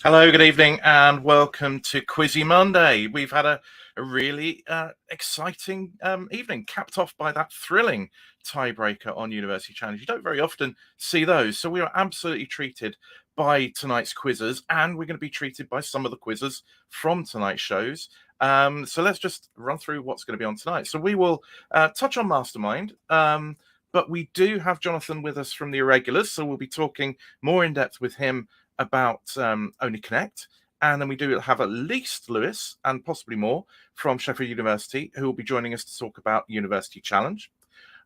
Hello, good evening, and welcome to Quizzy Monday. We've had a really exciting evening, capped off by that thrilling tiebreaker on University Challenge. You don't very often see those, so we are absolutely treated by tonight's quizzes, and we're going to be treated by some of the quizzes from tonight's shows. So let's just run through what's going to be on tonight. So we will touch on Mastermind, but we do have Jonathan with us from the Irregulars, so we'll be talking more in depth with him about Only Connect. And then we do have at least Lewis and possibly more from Sheffield University who will be joining us to talk about University Challenge.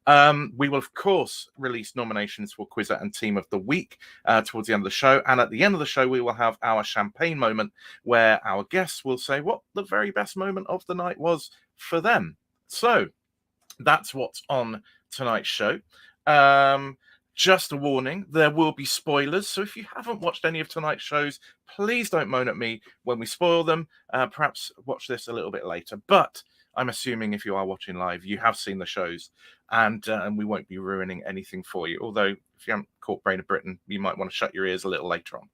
We will, of course, release nominations for Quizzer and Team of the Week towards the end of the show. And at the end of the show, we will have our champagne moment where our guests will say what the very best moment of the night was for them. So that's what's on tonight's show. Just a warning, there will be spoilers. So if you haven't watched any of tonight's shows, please don't moan at me when we spoil them. Perhaps watch this a little bit later. But I'm assuming if you are watching live, you have seen the shows and we won't be ruining anything for you. Although if you haven't caught Brain of Britain, you might want to shut your ears a little later on.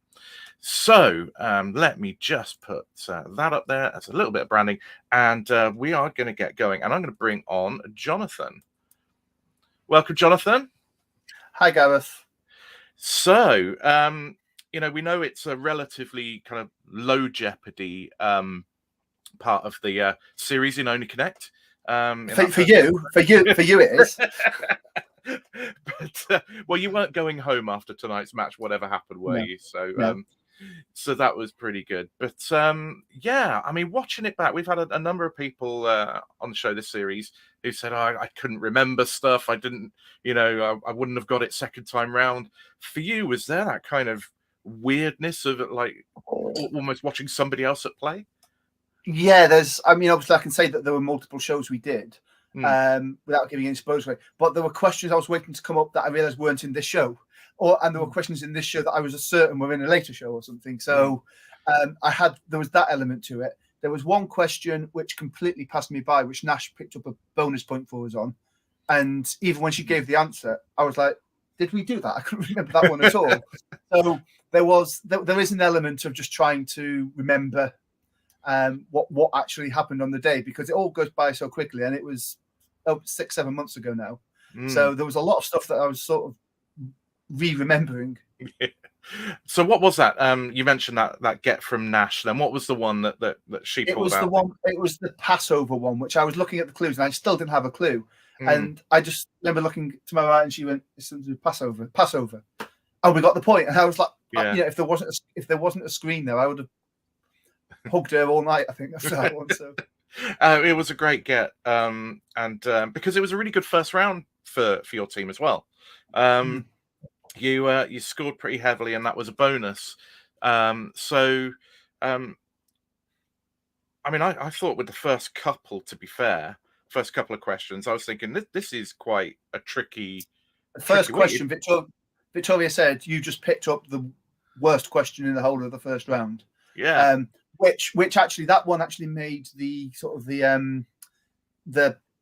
So let me just put that up there as a little bit of branding. And we are going to get going. And I'm going to bring on Jonathan. Welcome, Jonathan. Hi, Gareth. So, we know it's a relatively kind of low jeopardy part of the series in Only Connect. For you, it is. But well, you weren't going home after tonight's match, whatever happened, were you? So, no. So that was pretty good. But yeah, I mean, watching it back, we've had a number of people on the show this series who said, I couldn't remember stuff. I didn't, I wouldn't have got it second time round. For you, was there that kind of weirdness of like almost watching somebody else at play? Yeah, obviously I can say that there were multiple shows we did without giving any spoilers away. But there were questions I was waiting to come up that I realized weren't in this show. And there were questions in this show that I was certain were in a later show or something. So there was that element to it. There was one question which completely passed me by, which Nash picked up a bonus point for us on. And even when she gave the answer, I was like, did we do that? I couldn't remember that one at all. So there is an element of just trying to remember what actually happened on the day, because it all goes by so quickly. And it was 6-7 months ago now. So there was a lot of stuff that I was sort of re-remembering. So what was that? You mentioned that get from Nash. Then what was the one that she pulled out? It was the Passover one, which I was looking at the clues and I still didn't have a clue. And I just remember looking to my right and she went, "It's Passover." Oh, we got the point. And I was like, if there wasn't a screen there, I would have hugged her all night, I think, after that one. So it was a great get, and because it was a really good first round for your team as well. You scored pretty heavily, and that was a bonus. So, I mean, I thought with the first couple, to be fair, first couple of questions, I was thinking this is quite a tricky. The first question, Victoria said, you just picked up the worst question in the whole of the first round. Yeah. Which actually, that one actually made the sort of the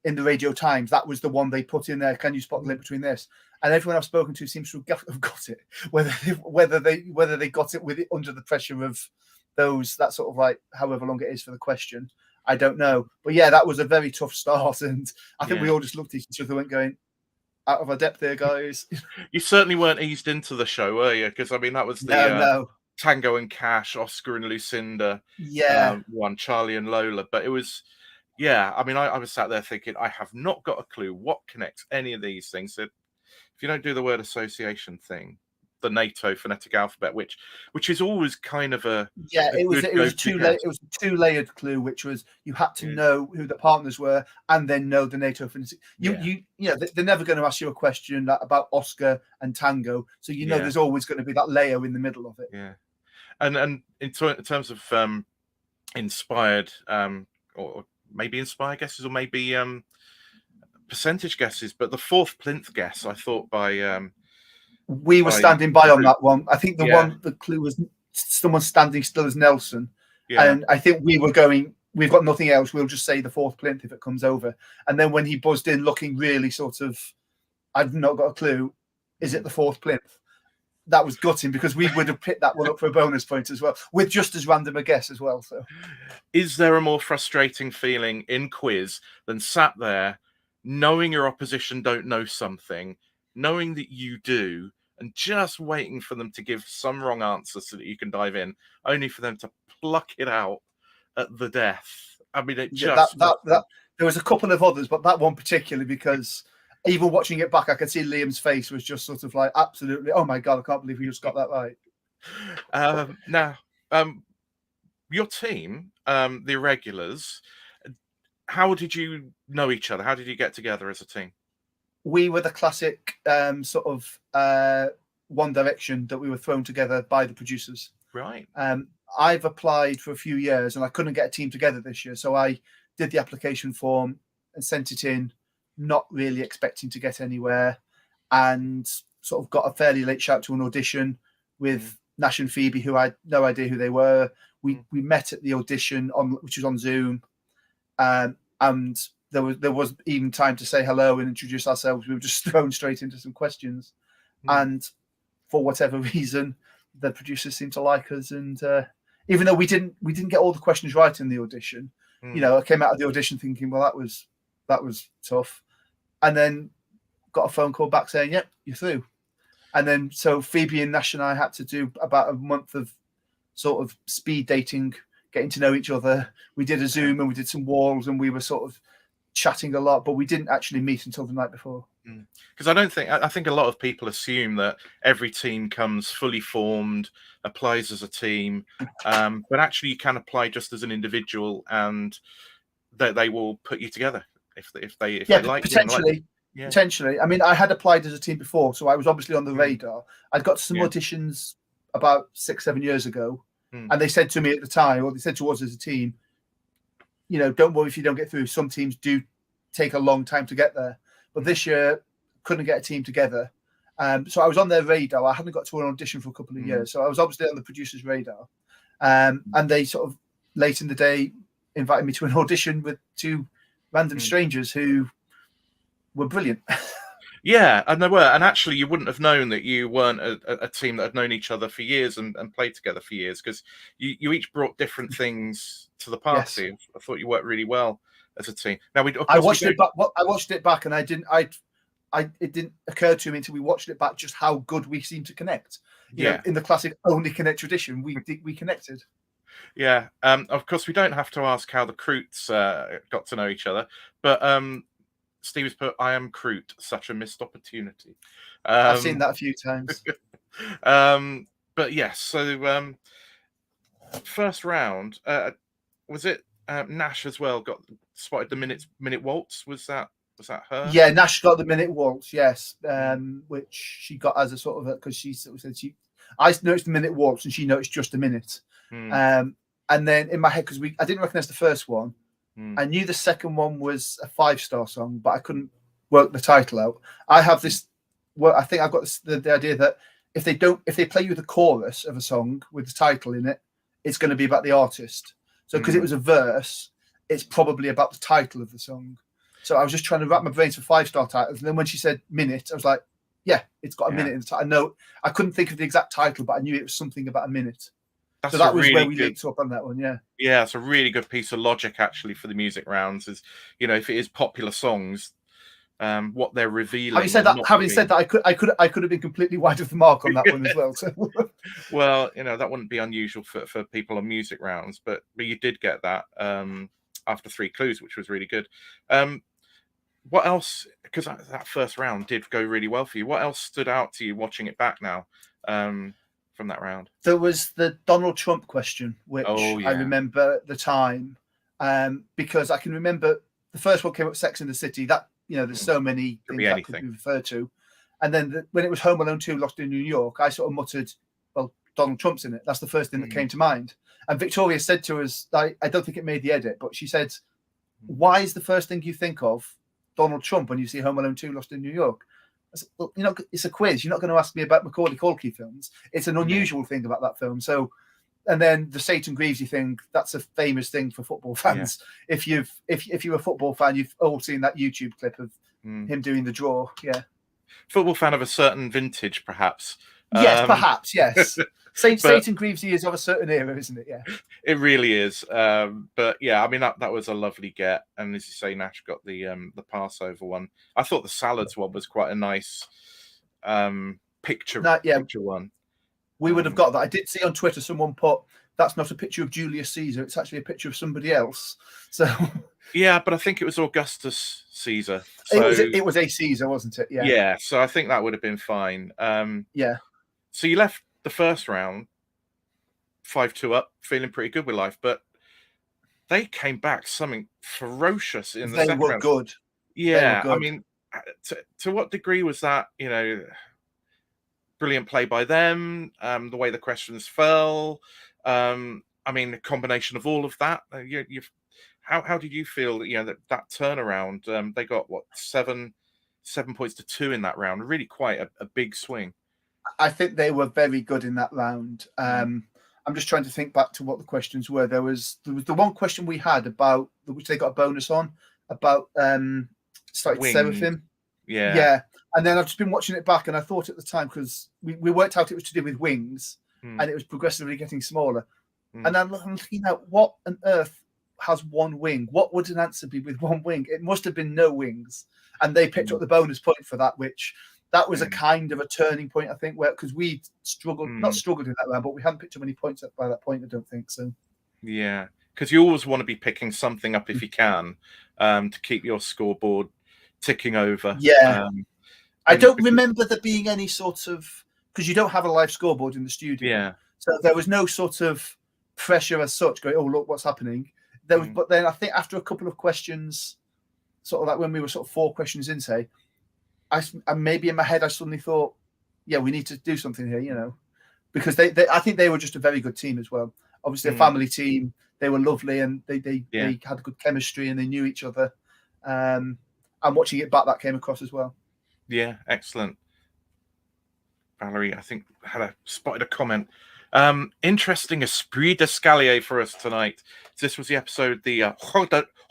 in the Radio Times. That was the one they put in there. Can you spot the link between this? And everyone I've spoken to seems to have got it. Whether they got it with it under the pressure of that sort of like however long it is for the question, I don't know. But yeah, that was a very tough start, and I think we all just looked at each other and going, out of our depth here, guys. You certainly weren't eased into the show, were you? Because I mean, that was the no. Tango and Cash, Oscar and Lucinda, one, Charlie and Lola. But it was, I mean, I was sat there thinking, I have not got a clue what connects any of these things. So if you don't do the word association thing, the NATO phonetic alphabet, which is always kind of it was a two-layered clue, which was you had to know who the partners were and then know the NATO phonetic. They're never going to ask you a question about Oscar and Tango, so there's always going to be that layer in the middle of it. Yeah, and in terms of inspired or maybe inspired guesses, or maybe percentage guesses, but the fourth plinth guess, I thought we were standing by on that one. I think the clue was someone standing still as Nelson. Yeah. And I think we were going, we've got nothing else. We'll just say the fourth plinth if it comes over. And then when he buzzed in looking really sort of, I've not got a clue. Is it the fourth plinth? that was gutting because we would have picked that one up for a bonus point as well, with just as random a guess as well. So, is there a more frustrating feeling in quiz than sat there knowing your opposition don't know something, knowing that you do, and just waiting for them to give some wrong answer so that you can dive in, only for them to pluck it out at the death? I mean, it just that there was a couple of others, but that one particularly, because even watching it back, I could see Liam's face was just sort of like, absolutely, oh my God, I can't believe we just got that right. Now, your team, the Irregulars, how did you know each other? How did you get together as a team? We were the classic sort of One Direction that we were thrown together by the producers. Right. I've applied for a few years and I couldn't get a team together this year. So I did the application form and sent it in, not really expecting to get anywhere, and sort of got a fairly late shout to an audition with Nash and Phoebe, who I had no idea who they were. We met at the audition, which was on Zoom, and there was even time to say hello and introduce ourselves. We were just thrown straight into some questions, and for whatever reason, the producers seemed to like us. And even though we didn't get all the questions right in the audition, you know, I came out of the audition thinking, well, that was tough, and then got a phone call back saying, yep, you're through. And then so Phoebe and Nash and I had to do about a month of sort of speed dating, getting to know each other. We did a Zoom and we did some walls and we were sort of chatting a lot, but we didn't actually meet until the night before. Because I think a lot of people assume that every team comes fully formed, applies as a team, but actually you can apply just as an individual, and that they will put you together if they like potentially. You. Yeah. Potentially. I mean, I had applied as a team before, so I was obviously on the radar. I'd got some auditions about 6-7 years ago, and they said to me at the time, or they said to us as a team, you know, don't worry if you don't get through. Some teams do take a long time to get there, but this year couldn't get a team together. So I was on their radar. I hadn't got to an audition for a couple of years, so I was obviously on the producer's radar. And they sort of late in the day invited me to an audition with two random strangers who were brilliant. Yeah, and they were. And actually, you wouldn't have known that you weren't a team that had known each other for years and played together for years, because you each brought different things to the party. Yes. I thought you worked really well as a team. Now, I watched it back, and it didn't occur to me until we watched it back just how good we seemed to connect. You know, in the classic only connect tradition, we connected. Yeah. Of course, we don't have to ask how the Croots got to know each other, but Steve has put, "I am Croot, such a missed opportunity." I've seen that a few times. But yes, so first round, was it Nash as well got spotted the minute waltz? Was that her? Yeah, Nash got the minute waltz, yes, which she got as a sort of because she sort of said I noticed the minute waltz and she noticed just a minute. And then in my head, because I didn't recognize the first one. I knew the second one was a 5-star song, but I couldn't work the title out. I have this. Well, I think I've got the idea that if they play you the chorus of a song with the title in it, it's going to be about the artist. So because it was a verse, it's probably about the title of the song. So I was just trying to wrap my brains for 5-star titles, and then when she said minute, I was like, yeah, it's got a minute in the title. I know I couldn't think of the exact title, but I knew it was something about a minute. So that was really where we linked up on that one, Yeah, it's a really good piece of logic actually for the music rounds. Is, you know, if it is popular songs, what they're revealing. Having said that, I could have been completely wide of the mark on that one as well. So. Well, you know, that wouldn't be unusual for people on music rounds, but you did get that after 3 clues, which was really good. What else? Because that first round did go really well for you. What else stood out to you watching it back now? From that round, there was the Donald Trump question, which I remember at the time, because I can remember the first one came up, Sex in the City. That, you know, there's so many things that could be referred to, and then when it was Home Alone 2, Lost in New York, I sort of muttered, "Well, Donald Trump's in it." That's the first thing that came to mind. And Victoria said to us, I don't think it made the edit, but she said, "Why is the first thing you think of Donald Trump when you see Home Alone 2, Lost in New York?" I said, well, you know, it's a quiz. You're not going to ask me about Macaulay Culkin films. It's an unusual thing about that film. So, and then the Satan Greavesy thing, that's a famous thing for football fans. Yeah. If you're a football fan, you've all seen that YouTube clip of him doing the draw. Yeah. Football fan of a certain vintage, perhaps, Yes, perhaps. Yes. But Satan Greavesy is of a certain era, isn't it? Yeah. it really is. But yeah, I mean that was a lovely get, and as you say, Nash got the Passover one. I thought the salads one was quite a nice picture Yeah, picture one. we would have got that. I did see on Twitter someone put, "That's not a picture of Julius Caesar. It's actually a picture of somebody else." So yeah, but I think it was Augustus Caesar. So it was a Caesar, wasn't it? Yeah. yeah, so I think that would have been fine. Yeah. So you left the first round 5-2 up, feeling pretty good with life, but they came back something ferocious in the They second were round. good. Yeah, They were good. I mean, to what degree was that? Brilliant play by them. The way the questions fell. I mean, a combination of all of that. How did you feel? That turnaround. They got what 7 points to 2 in that round. Really quite a big swing. I think they were very good in that round. I'm just trying to think back to what the questions were. There was the one question we had about which they got a bonus on about started Seraphim. Yeah. And then I've just been watching it back, and I thought at the time, because we worked out it was to do with wings, and it was progressively getting smaller. And I'm looking at what on earth has one wing. What would an answer be with one wing? It must have been no wings, and they picked up the bonus point for that, which that was a kind of a turning point, I think, where because we struggled, not struggled in that round, but we hadn't picked up any points up by that point. I don't think so. Yeah, because you always want to be picking something up if you can, to keep your scoreboard ticking over. Yeah. I don't remember there being any sort of, because you don't have a live scoreboard in the studio. Yeah. So there was no sort of pressure as such going, oh, look what's happening. There was, but then I think after a couple of questions, sort of like when we were sort of 4 questions in, say, I maybe in my head I suddenly thought, yeah, we need to do something here, because they I think they were just a very good team as well. Obviously a family team. They were lovely, and they had good chemistry, and they knew each other. And watching it back, that came across as well. Yeah, excellent. Valerie, I think, spotted a comment. Interesting esprit d'escalier for us tonight. This was the episode the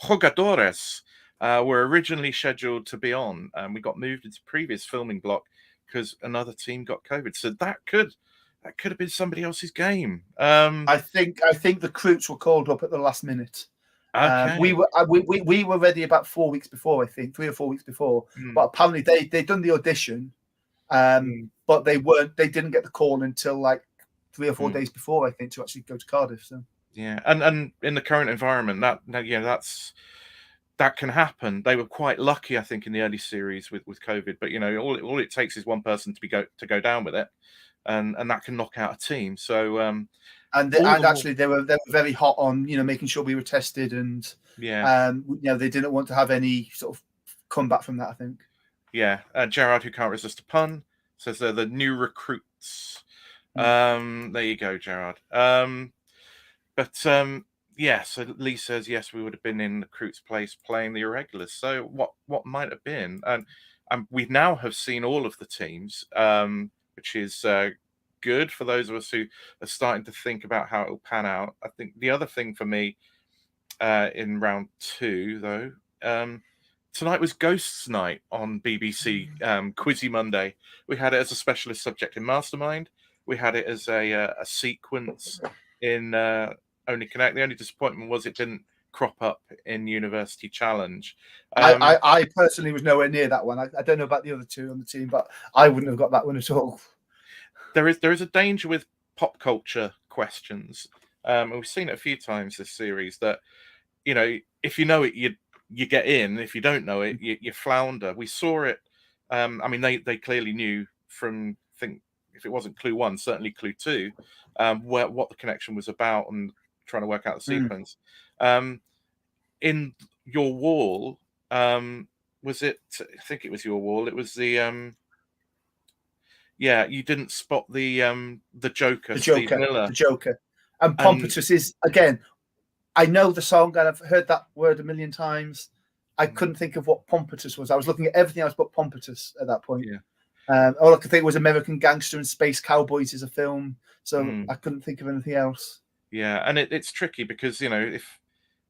Jogadores were originally scheduled to be on, and we got moved into previous filming block because another team got COVID. So that could have been somebody else's game. I think the Croots were called up at the last minute. Okay. We were ready about 4 weeks before, I think 3 or 4 weeks before. But apparently they'd done the audition, but they didn't get the call until like 3 or 4 days before, I think, to actually go to Cardiff. So yeah, and in the current environment, that can happen. They were quite lucky, I think, in the early series with COVID. But all it takes is one person to go down with it, and that can knock out a team. So actually they were very hot on making sure we were tested, and they didn't want to have any sort of comeback from that, I think. Yeah, Gerard, who can't resist a pun, says they're the new recruits. There you go, Gerard. Yeah, so Lee says yes, we would have been in the Recruits' place playing the irregulars. So what might have been, and we now have seen all of the teams, which is good for those of us who are starting to think about how it will pan out. I think the other thing for me in round 2, though, tonight was Ghosts Night on BBC Quizzy Monday. We had it as a specialist subject in Mastermind. We had it as a sequence in Only Connect. The only disappointment was it didn't crop up in University Challenge. I personally was nowhere near that one. I don't know about the other two on the team, but I wouldn't have got that one at all. There is a danger with pop culture questions. And we've seen it a few times this series that, if you know it, you get in. If you don't know it, you flounder. We saw it. I mean, they clearly knew from, I think, if it wasn't Clue 1, certainly Clue 2, what the connection was about and trying to work out the sequence. In Your Wall, was it? I think it was Your Wall. It was the you didn't spot the Joker, Steve Miller. The Joker. And Pompatus is, again, I know the song and I've heard that word a million times. I couldn't think of what Pompatus was. I was looking at everything else but Pompatus at that point. Yeah. All I could think was American Gangster and Space Cowboys is a film. So I couldn't think of anything else. Yeah, and it's tricky because, if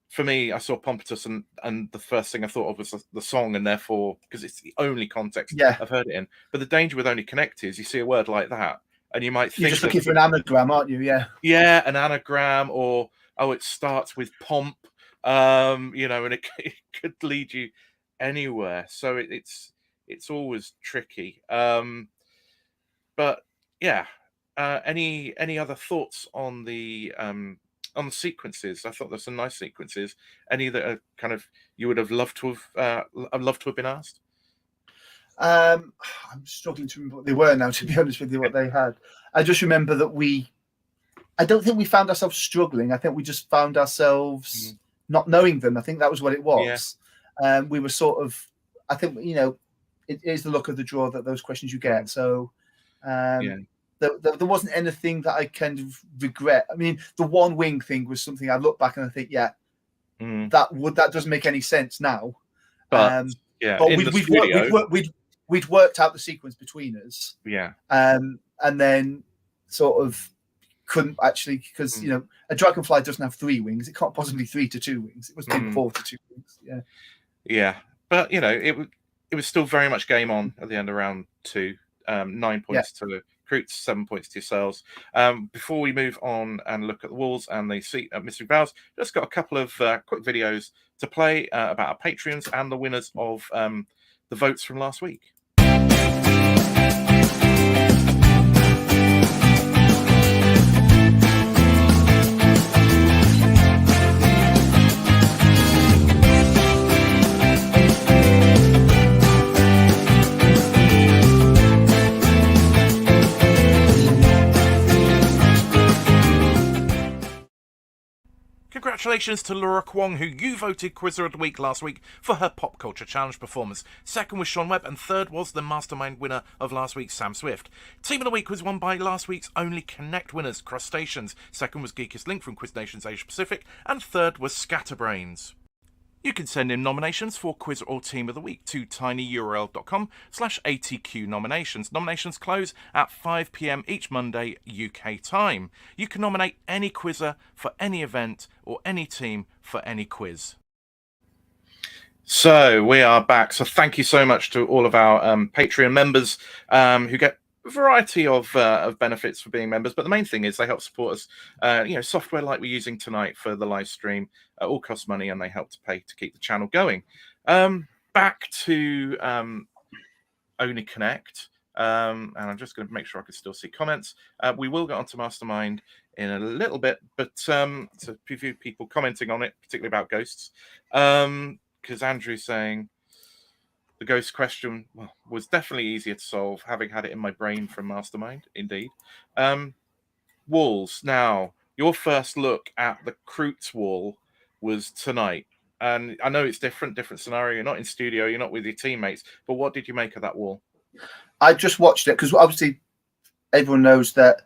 for me, I saw Pompatus and the first thing I thought of was the song, and therefore, because it's the only context I've heard it in. But the danger with Only Connect is you see a word like that and you might think you're just looking for an anagram, aren't you? Yeah. Yeah, an anagram, or it starts with pomp, and it could lead you anywhere. So it's always tricky. But yeah, any other thoughts on the sequences? I thought there's some nice sequences. Any that are kind of you would have loved to have been asked? I'm struggling to remember what they were now, to be honest with you, what they had. I just remember that I don't think we found ourselves struggling. I think we just found ourselves not knowing them. I think that was what it was. Yeah. We were sort of, I think, it is the luck of the draw that those questions you get. So there wasn't anything that I kind of regret. I mean, the one wing thing was something I look back and I think, that doesn't make any sense now. But but we'd worked out the sequence between us. Yeah. And then sort of couldn't actually, because a dragonfly doesn't have 3 wings. It can't possibly 3 to 2 wings. It must be 4 to 2 wings. Yeah. Yeah. But it was still very much game on at the end of round 2. 9 points to the recruits, 7 points to yourselves. Before we move on and look at the walls and the seat at Mystery Vows, just got a couple of quick videos to play about our Patreons and the winners of the votes from last week. Congratulations to Laura Kwong, who you voted Quizzer of the Week last week for her Pop Culture Challenge performance. Second was Sean Webb, and third was the Mastermind winner of last week, Sam Swift. Team of the Week was won by last week's only Connect winners, Crustaceans. Second was Geekest Link from Quiz Nations Asia Pacific, and third was Scatterbrains. You can send in nominations for Quiz or Team of the Week to tinyurl.com/ATQ nominations. Nominations close at 5 p.m. each Monday, UK time. You can nominate any quizzer for any event or any team for any quiz. So we are back. So thank you so much to all of our Patreon members who get a variety of benefits for being members, but the main thing is they help support us. Software like we're using tonight for the live stream all costs money, and they help to pay to keep the channel going. Back to Only Connect, and I'm just going to make sure I can still see comments. We will get onto Mastermind in a little bit, but it's a few people commenting on it, particularly about ghosts, because Andrew's saying the ghost question was definitely easier to solve, having had it in my brain from Mastermind, indeed. Walls. Now, your first look at the Croots wall was tonight. And I know it's different scenario. You're not in studio, you're not with your teammates, but what did you make of that wall? I just watched it because obviously everyone knows that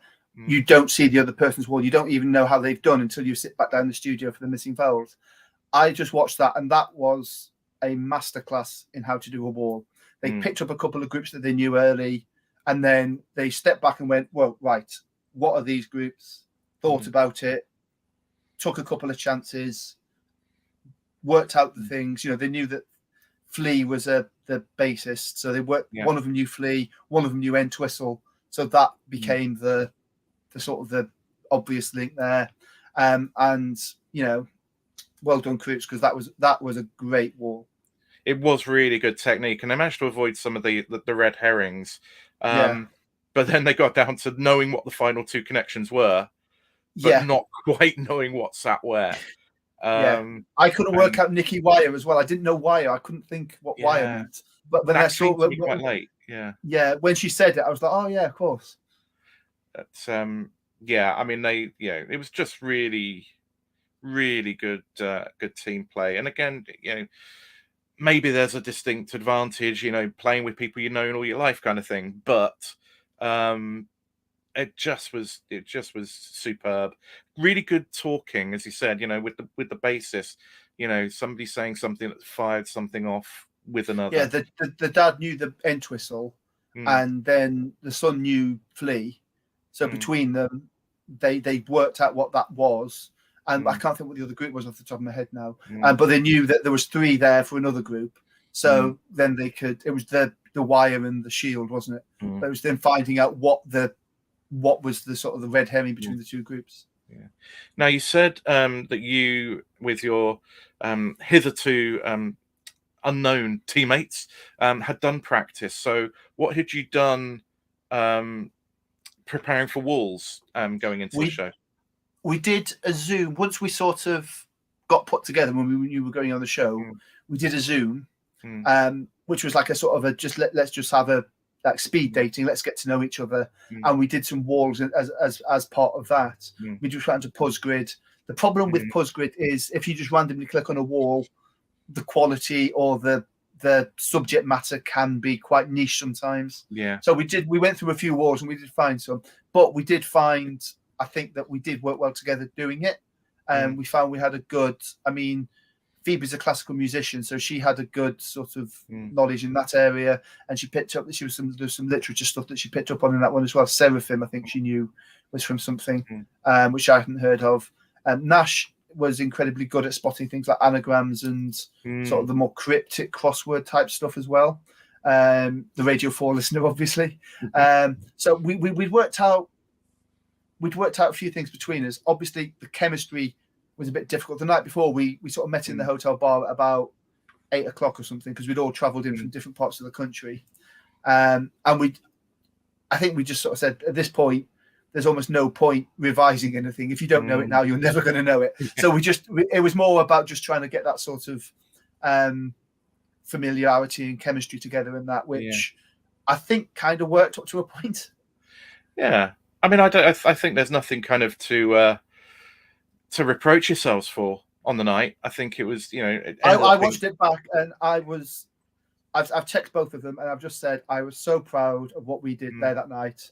you don't see the other person's wall. You don't even know how they've done until you sit back down in the studio for the missing vowels. I just watched that, and that was a masterclass in how to do a wall. They picked up a couple of groups that they knew early, and then they stepped back and went, well, right, what are these groups? Thought about it, took a couple of chances, worked out the things. They knew that Flea was the bassist, so they worked. Yeah. One of them knew Flea, one of them knew Entwistle, so that became the sort of the obvious link there. And well done, Croots, because that was a great wall. It was really good technique, and they managed to avoid some of the red herrings. But then they got down to knowing what the final 2 connections were, but not quite knowing what sat where. I couldn't work out Nikki Wire as well. I didn't know Wire. I couldn't think what Wire meant. But when I saw it quite late. When she said it, I was like, oh yeah, of course. But I mean, it was just really, really good team play. And again, maybe there's a distinct advantage, playing with people you know in all your life, kind of thing. But it just was superb. Really good talking, as you said, with the basis, somebody saying something that fired something off with another. Yeah, the dad knew the Entwistle, and then the son knew Flea. So between them, they worked out what that was. And I can't think what the other group was off the top of my head now. But they knew that there was 3 there for another group. So then they could. It was the Wire and the Shield, wasn't it? But it was then finding out what the what was the sort of the red herring between the two groups. Yeah. Now you said that you, with your hitherto unknown teammates, had done practice. So what had you done preparing for walls going into the show? We did a Zoom once we sort of got put together when we knew we were going on the show. We did a Zoom, which was like a sort of a let's just have a like speed dating. Let's get to know each other, and we did some walls as part of that. We just went to Puzzgrid. The problem with Puzzgrid is if you just randomly click on a wall, the quality or the subject matter can be quite niche sometimes. Yeah. So we went through a few walls and we did find some, but we did find, I think that we did work well together doing it. And we found we had a good, I mean, Phoebe's a classical musician, so she had a good sort of knowledge in that area, and she picked up that there's some literature stuff that she picked up on in that one as well. Seraphim, I think she knew was from something which I hadn't heard of. Nash was incredibly good at spotting things like anagrams and sort of the more cryptic crossword type stuff as well. The Radio 4 listener, obviously. So we'd worked out a few things between us. Obviously, the chemistry was a bit difficult. The night before, we sort of met in the hotel bar at about 8 o'clock or something, because we'd all travelled in from different parts of the country. And I think we just sort of said, at this point, there's almost no point revising anything. If you don't know it now, you're never going to know it. So it was more about just trying to get that sort of familiarity and chemistry together, and that, which I think kind of worked up to a point. Yeah. I mean, I think there's nothing kind of to reproach yourselves for on the night. I think it was, I watched it back, and I've checked both of them, and I've just said I was so proud of what we did there that night.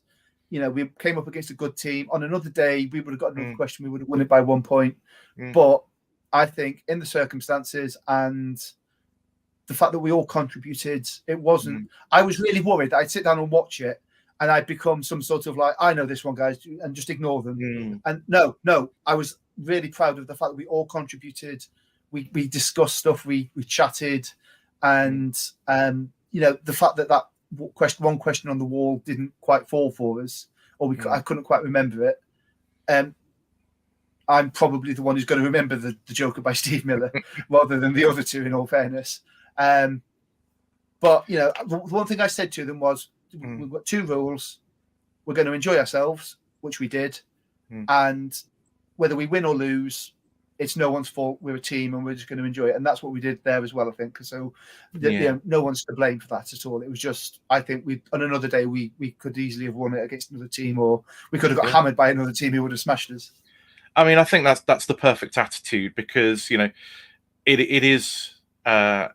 We came up against a good team. On another day, we would have got another question. We would have won it by 1 point. But I think in the circumstances and the fact that we all contributed, it wasn't. I was really worried that I'd sit down and watch it, and I'd become some sort of like, I know this one, guys, and just ignore them. And no, I was really proud of the fact that we all contributed. We discussed stuff, we chatted, and the fact that one question on the wall didn't quite fall for us, or I couldn't quite remember it. I'm probably the one who's going to remember the Joker by Steve Miller rather than the other two, in all fairness. But the one thing I said to them was, we've got two rules. We're going to enjoy ourselves, which we did, and whether we win or lose, it's no one's fault. We're a team, and we're just going to enjoy it, and that's what we did there as well, I think. So, no one's to blame for that at all. It was just, I think, on another day we could easily have won it against another team, or we could have got hammered by another team who would have smashed us. I mean, I think that's the perfect attitude, because it is a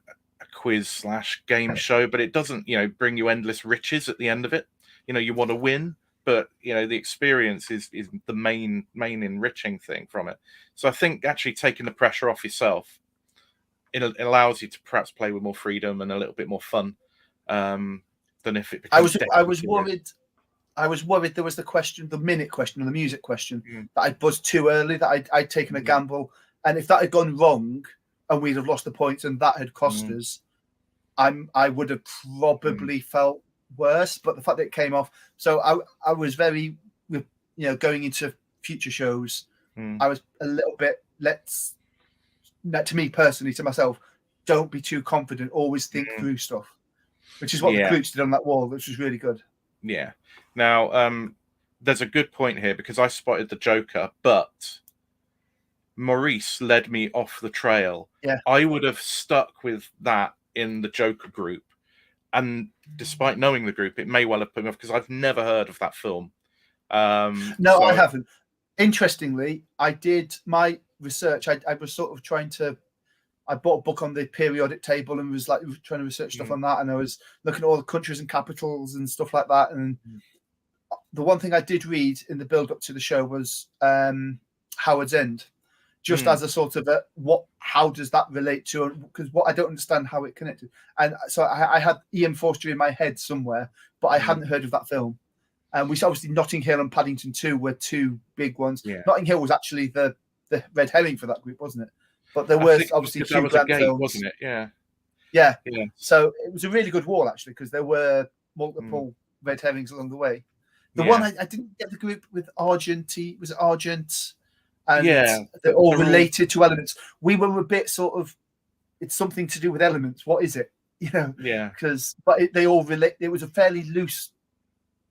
quiz / game show, but it doesn't bring you endless riches at the end of it. You want to win, but the experience is the main enriching thing from it. So I think actually taking the pressure off yourself, it allows you to perhaps play with more freedom and a little bit more fun than if it becomes. I was worried. I was worried there was the minute question or the music question that I buzzed too early, that I'd taken a gamble, and if that had gone wrong and we'd have lost the points and that had cost us, I would have probably felt worse. But the fact that it came off, so I was very, going into future shows, I was a little bit, to me personally, to myself, don't be too confident, always think through stuff, which is what the recruits did on that wall, which was really good. Yeah. Now, there's a good point here, because I spotted the Joker, but Maurice led me off the trail. Yeah. I would have stuck with that in the Joker group. And despite knowing the group, it may well have put me off, because I've never heard of that film. No, I haven't. Interestingly, I did my research. I was sort of trying to. I bought a book on the periodic table and was like trying to research stuff on that. And I was looking at all the countries and capitals and stuff like that. And the one thing I did read in the build up to the show was Howard's End, just as a sort of how does that relate to? Because I don't understand how it connected. And so I had Ian Forster in my head somewhere, but I hadn't heard of that film. And we saw, obviously, Notting Hill and Paddington 2 were two big ones. Yeah. Notting Hill was actually the red herring for that group, wasn't it? But there was obviously Hugh Grant films, wasn't it? Yeah. So it was a really good wall, actually, because there were multiple red herrings along the way. The one I didn't get the group with Argenti, was it Argent? And Yeah, they're all related to elements. We were a bit sort of, it's something to do with elements. What is it? You know? Yeah. They all relate. It was a fairly loose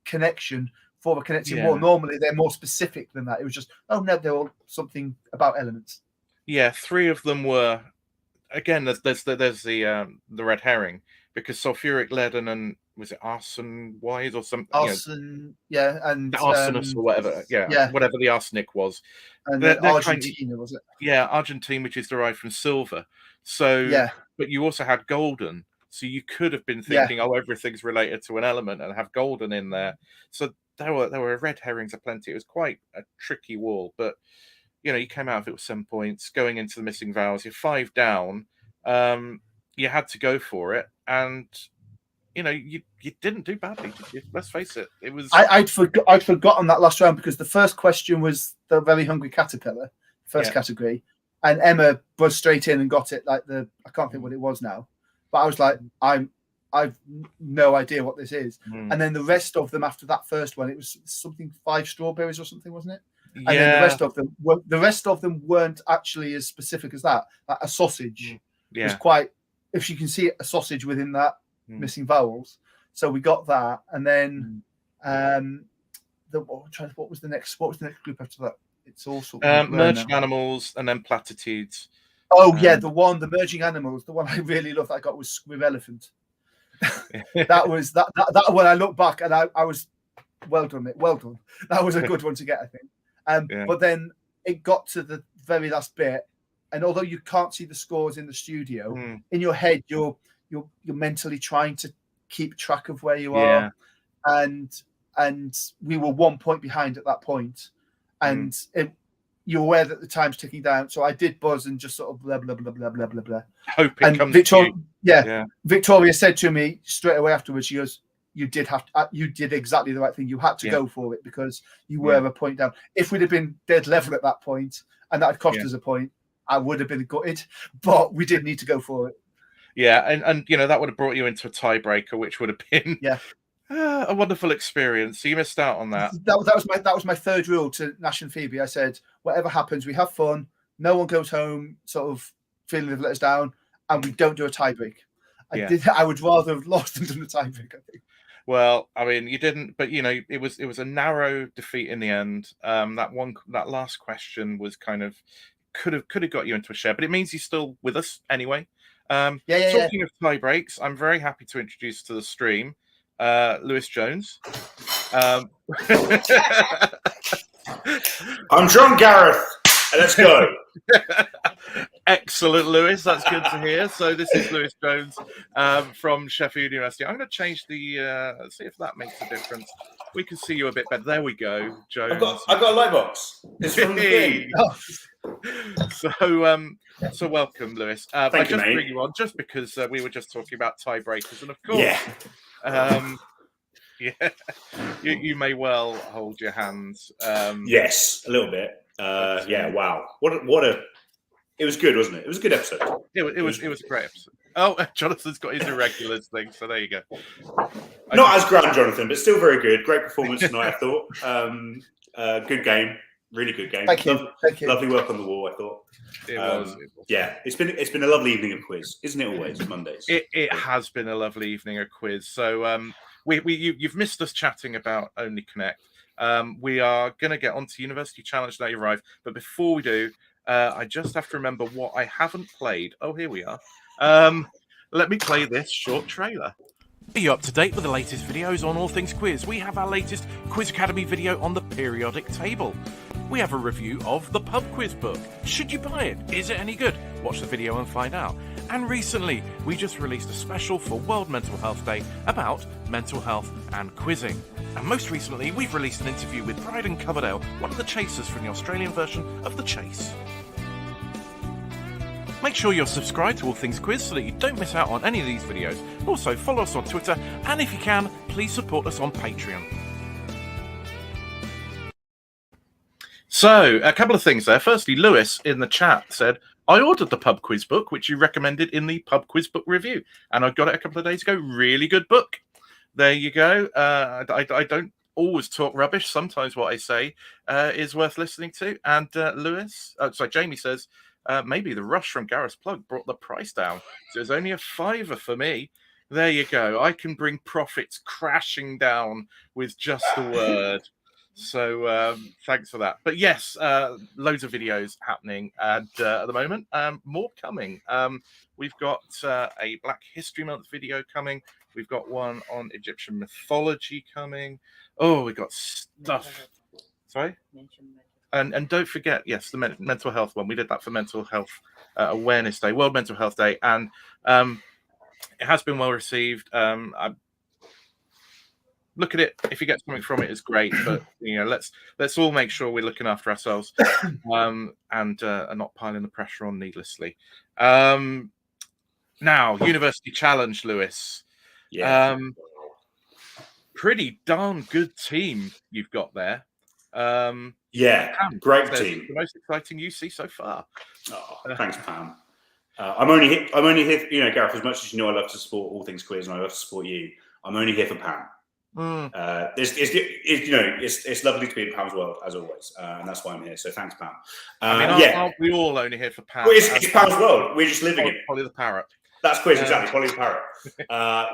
connection for a connecting wall. Normally they're more specific than that. It was just, oh no, they're all something about elements. Yeah, 3 of them were. Again, there's the red herring, because sulfuric lead and was it arson wise or something? Arson, and arsonous or whatever. Whatever the arsenic was. And then Argentina, was it? Yeah, Argentine, which is derived from silver. So, but you also had golden. So you could have been thinking, oh, everything's related to an element and have golden in there. So there were red herrings aplenty. It was quite a tricky wall, but you came out of it with 7 points. Going into the missing vowels, you're 5 down. You had to go for it, and you didn't do badly, did you? Let's face it. It was I'd forgotten that last round, because the first question was the very hungry caterpillar, first category, and Emma buzzed straight in and got it. Like I can't think what it was now, but I was like, I've no idea what this is. And then the rest of them after that first one, it was something 5 strawberries or something, wasn't it? And then the rest of them weren't actually as specific as that. Like a sausage was quite, if you can see it, a sausage within that missing vowels. So we got that, and then what was the next group after that? It's also merging animals and then platitudes. Oh the merging animals. The one I really loved that I got was squib elephant. that was that when I look back, and I was well done. That was a good one to get, I think. But then it got to the very last bit, and although you can't see the scores in the studio, in your head you're mentally trying to keep track of where you are, and we were 1 point behind at that point, and you're aware that the time's ticking down. So I did buzz and just sort of blah blah blah blah blah blah blah. Hope it comes to you. Victoria said to me straight away afterwards, she goes, you did exactly the right thing. You had to go for it, because you were a point down. If we'd have been dead level at that point, and that had cost us a point, I would have been gutted. But we did need to go for it. Yeah, and that would have brought you into a tiebreaker, which would have been a wonderful experience. So you missed out on that. That was my third rule to Nash and Phoebe. I said, whatever happens, we have fun. No one goes home sort of feeling they've let us down, and we don't do a tiebreak. I would rather have lost than done a tiebreak, I think. Well, I mean, you didn't, but it was a narrow defeat in the end. That last question was kind of could have got you into a share, but it means you're still with us anyway. Talking of tie breaks, I'm very happy to introduce to the stream Lewis Jones. I'm John Gareth. Let's go. Excellent, Lewis. That's good to hear. So this is Lewis Jones from Sheffield University. I'm going to change the see if that makes a difference. We can see you a bit better. There we go, Jones. I've got a light box. It's from the thing. So welcome, Lewis. I just bring you on just because we were just talking about tiebreakers, and of course, you may well hold your hands. Yes, a little bit. Wow. It was good, wasn't it? It was a good episode. It was a great episode. Oh, Jonathan's got his irregulars thing, so there you go. Not as grand, Jonathan, but still very good. Great performance tonight, I thought. Good game. Really good game. Thank you. Lovely work on the wall, I thought. It was. Yeah, it's been a lovely evening of quiz, isn't it? Always Mondays. It has been a lovely evening of quiz. So you've missed us chatting about Only Connect. We are going to get onto University Challenge Day Arrive, but before we do, I just have to remember what I haven't played. Oh, here we are. Let me play this short trailer. Are you up to date with the latest videos on all things quiz? We have our latest Quiz Academy video on the periodic table. We have a review of the pub quiz book. Should you buy it? Is it any good? Watch the video and find out. And recently, we just released a special for World Mental Health Day about mental health and quizzing. And most recently, we've released an interview with Bryden Coverdale, one of the chasers from the Australian version of The Chase. Make sure you're subscribed to All Things Quiz so that you don't miss out on any of these videos. Also, follow us on Twitter, and if you can, please support us on Patreon. So, a couple of things there. Firstly, Lewis in the chat said, I ordered the pub quiz book, which you recommended in the pub quiz book review, and I got it a couple of days ago. Really good book. There you go. I don't always talk rubbish. Sometimes what I say is worth listening to. And Jamie says, maybe the rush from Gareth's plug brought the price down. So it's only a £5 for me. There you go. I can bring profits crashing down with just a word. So thanks for that. But yes, loads of videos happening at the moment. More coming. We've got a Black History Month video coming. We've got one on Egyptian mythology coming. Oh, we've got stuff. Sorry? And don't forget, yes, the mental health one. We did that for Mental Health Awareness Day, World Mental Health Day. And it has been well received. Look at it. If you get something from it, it's great. But let's all make sure we're looking after ourselves and not piling the pressure on needlessly. Now, University Challenge, Lewis. Yeah. Pretty darn good team you've got there. Pam, great team. The most exciting UC so far. Oh, thanks, Pam. I'm only here. Gareth. As much as you know, I love to support all things quiz, and I love to support you. I'm only here for Pam. It's lovely to be in Pam's world as always, and that's why I'm here. So thanks, Pam. Aren't we all only here for Pam? Well, it's Pam's world. We're just living it. Polly the parrot. That's quiz, exactly. Polly the parrot.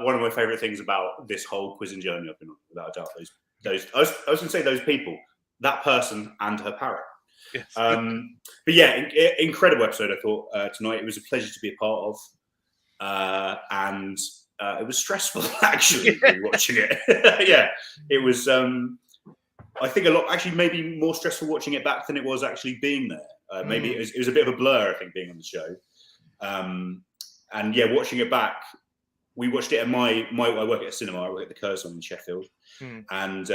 One of my favourite things about this whole quizzing journey I've been on, without a doubt. I was going to say those people, that person, and her parrot. Yes. But yeah, incredible episode. I thought tonight. It was a pleasure to be a part of, and it was stressful actually watching it. Yeah, it was. I think maybe more stressful watching it back than it was actually being there. Maybe it was a bit of a blur. I think being on the show, and yeah, watching it back. We watched it at I work at a cinema. I work at the Curzon in Sheffield, and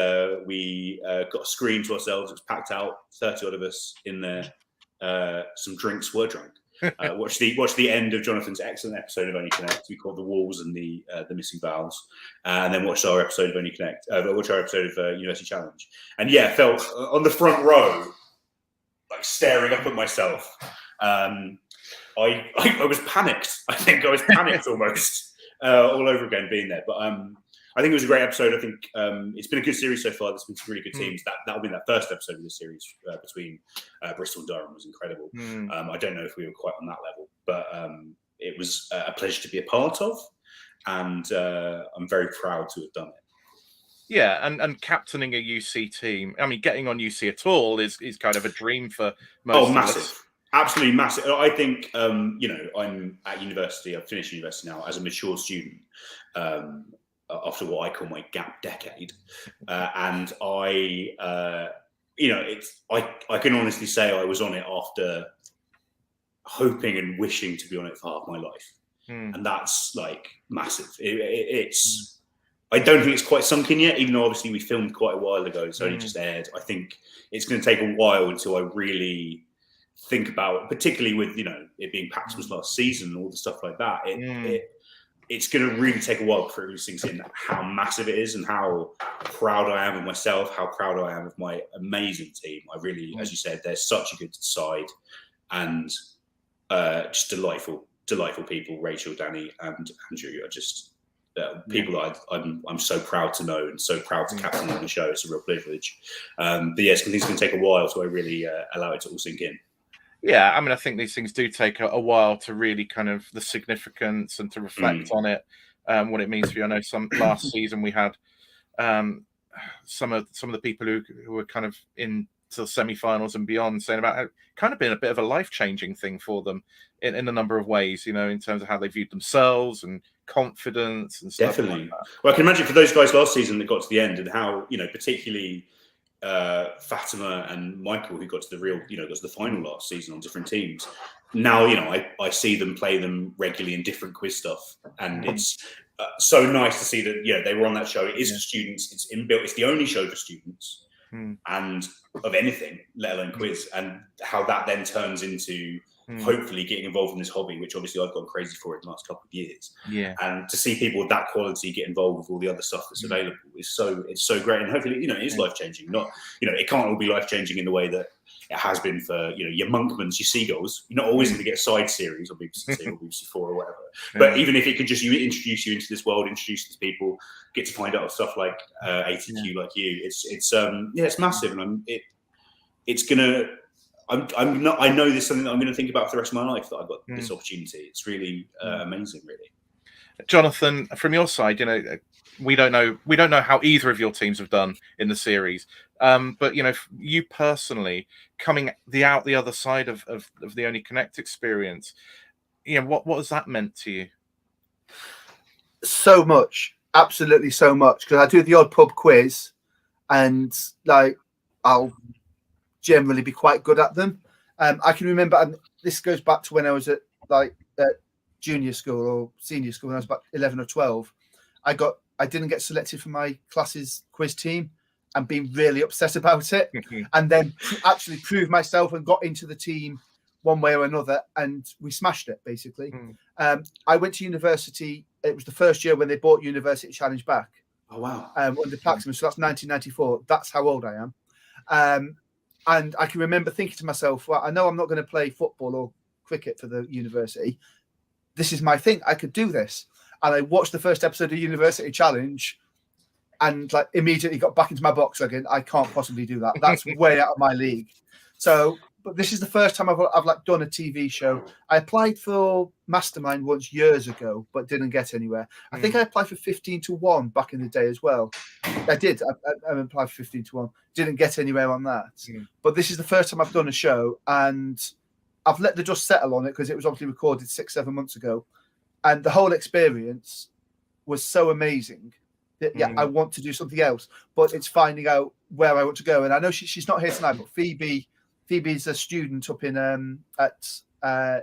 we got a screen to ourselves. It was packed out, 30 odd of us in there. Some drinks were drunk. Watch the end of Jonathan's excellent episode of Only Connect. We called The Walls and the Missing Vowels, and then watched our episode of Only Connect. Watched our episode of University Challenge, and yeah, felt on the front row, like staring up at myself. I was panicked. I think I was panicked almost. All over again being there, but I think it was a great episode. I think it's been a good series so far. There's been some really good teams. That'll be that first episode of the series between Bristol and Durham was incredible. I don't know if we were quite on that level, but it was a pleasure to be a part of, and I'm very proud to have done it. Yeah, and captaining a UC team. I mean, getting on UC at all is kind of a dream for most. Oh, massive. Absolutely massive. I think, I'm at university. I've finished university now as a mature student after what I call my gap decade. And I can honestly say I was on it after hoping and wishing to be on it for half my life. And that's like massive. It's I don't think it's quite sunk in yet, even though obviously we filmed quite a while ago. It's only just aired. I think it's going to take a while until I really think about, particularly with it being Paxman's last season and all the stuff like that. It's going to really take a while before it really sinks in how massive it is and how proud I am of myself, how proud I am of my amazing team. I really, as you said, they're such a good side and just delightful people. Rachel, Danny, and Andrew are just people that I'm so proud to know and so proud to captain on the show. It's a real privilege. But yes, things can take a while, so I really allow it to all sink in. Yeah, I mean, I think these things do take a while to really kind of the significance and to reflect on it, what it means for you. I know last season we had some of the people who were kind of in to the semi-finals and beyond saying about how it kind of been a bit of a life-changing thing for them in a number of ways, in terms of how they viewed themselves and confidence and stuff. Definitely. Like that. Well, I can imagine for those guys last season that got to the end and how, particularly Fatima and Michael, who got to got to the final last season on different teams. Now, I see them play them regularly in different quiz stuff, and it's so nice to see that. They were on that show. It is for students. It's inbuilt. It's the only show for students, and of anything, let alone quiz, and how that then turns into hopefully getting involved in this hobby, which obviously I've gone crazy for in the last couple of years. Yeah. And to see people of that quality get involved with all the other stuff that's available is so great. And hopefully, it is life changing. Not, it can't all be life changing in the way that it has been for, your Monkmans, your Seagulls. You're not always going to get a side series on BBC Two or BBC Four or whatever. But even if it could just introduce you into this world, introduce these people, get to find out stuff like ATQ, like you, it's massive, and I know there's something that I'm going to think about for the rest of my life, that I've got this opportunity. It's really amazing, really. Jonathan, from your side, we don't know how either of your teams have done in the series, but you personally coming the other side of the Only Connect experience, what has that meant to you? So much, absolutely so much, because I do the odd pub quiz, and I'll generally be quite good at them. I can remember, and this goes back to when I was at junior school or senior school, when I was about 11 or 12. I didn't get selected for my class's quiz team, and being really upset about it, and then actually proved myself and got into the team one way or another, and we smashed it, basically. I went to university. It was the first year when they brought University Challenge back. Oh, wow. Under Plaxman, so that's 1994. That's how old I am. And I can remember thinking to myself, well, I know I'm not going to play football or cricket for the university. This is my thing. I could do this. And I watched the first episode of University Challenge, and immediately got back into my box again. I can't possibly do that. That's way out of my league. So, but this is the first time I've done a TV show. I applied for Mastermind once years ago, but didn't get anywhere. I think I applied for 15 to 1 back in the day as well. I did. I applied for 15 to 1. Didn't get anywhere on that. But this is the first time I've done a show, and I've let the dust settle on it, because it was obviously recorded 6-7 months ago. And the whole experience was so amazing that, I want to do something else, but it's finding out where I want to go. And I know she's not here tonight, but Phoebe's a student up in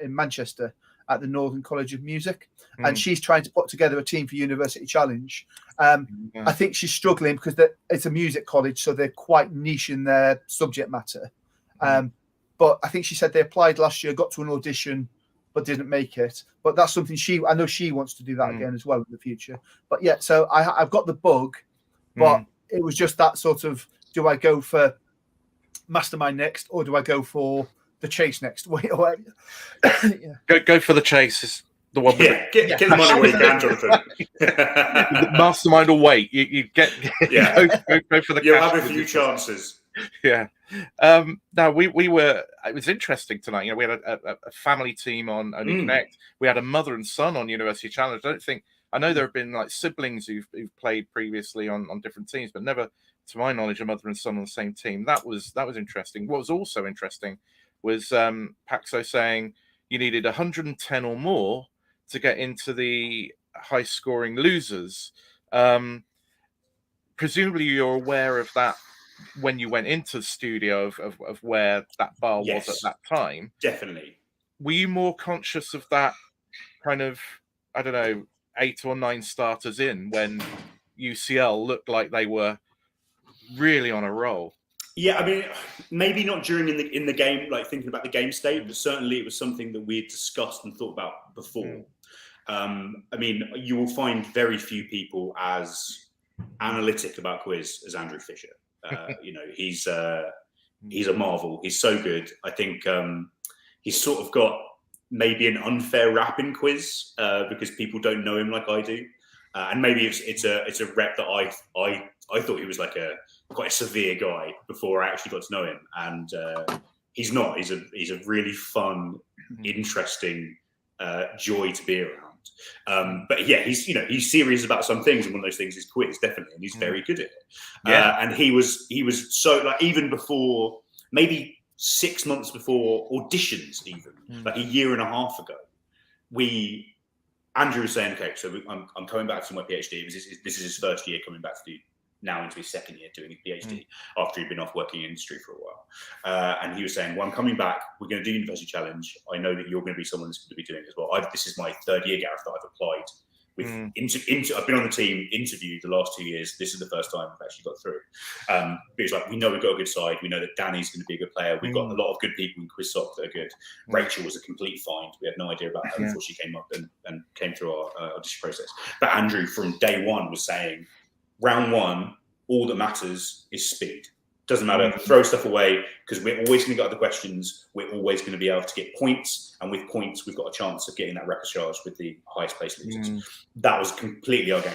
Manchester at the Northern College of Music, and she's trying to put together a team for University Challenge. I think she's struggling because it's a music college, so they're quite niche in their subject matter. But I think she said they applied last year, got to an audition, but didn't make it. But that's something I know she wants to do that again as well in the future. But yeah, so I've got the bug, but it was just that sort of, do I go for Mastermind next, or do I go for the chase next? Go for the chase is the one. Get the money where you can, Jonathan. Mastermind or wait. You get go for the. You'll have a few chances. Yeah. Now we were. It was interesting tonight. We had a family team on Only Connect. We had a mother and son on University Challenge. I know there have been siblings who've played previously on different teams, but never, to my knowledge, a mother and son on the same team. That was interesting. What was also interesting was Paxo saying you needed 110 or more to get into the high-scoring losers. Presumably, you're aware of that when you went into the studio of where that bar was at that time. Definitely. Were you more conscious of that kind of, 8 or 9 starters in, when UCL looked like they were really on a roll? Yeah, maybe not during in the game, thinking about the game state, but certainly it was something that we had discussed and thought about before. You will find very few people as analytic about quiz as Andrew Fisher. He's a marvel. He's so good. I think he's sort of got maybe an unfair rap in quiz because people don't know him like I do, and maybe it's a rep that I thought he was quite a severe guy before I actually got to know him, and he's not. He's a really fun, interesting joy to be around. But yeah, he's serious about some things, and one of those things is quiz, definitely, and he's very good at it. And he was so even before, maybe 6 months before auditions, even a year and a half ago, Andrew was saying, okay, so I'm coming back to my PhD. This is his first year coming back to do, now into his second year doing his PhD after he'd been off working in industry for a while. And he was saying, well, I'm coming back. We're going to do University Challenge. I know that you're going to be someone that's going to be doing it as well. This is my third year, Gareth, that I've applied I've been on the team, interviewed the last 2 years. This is the first time I've actually got through. Because like we know we've got a good side. We know that Danny's going to be a good player. We've got a lot of good people in QuizSoc that are good. Rachel was a complete find. We had no idea about her before she came up and came through our audition process. But Andrew from day one was saying, round one, all that matters is speed. Doesn't matter. Throw stuff away because we're always going to get other questions. We're always going to be able to get points, and with points, we've got a chance of getting that repechage with the highest placed losers. That was completely our game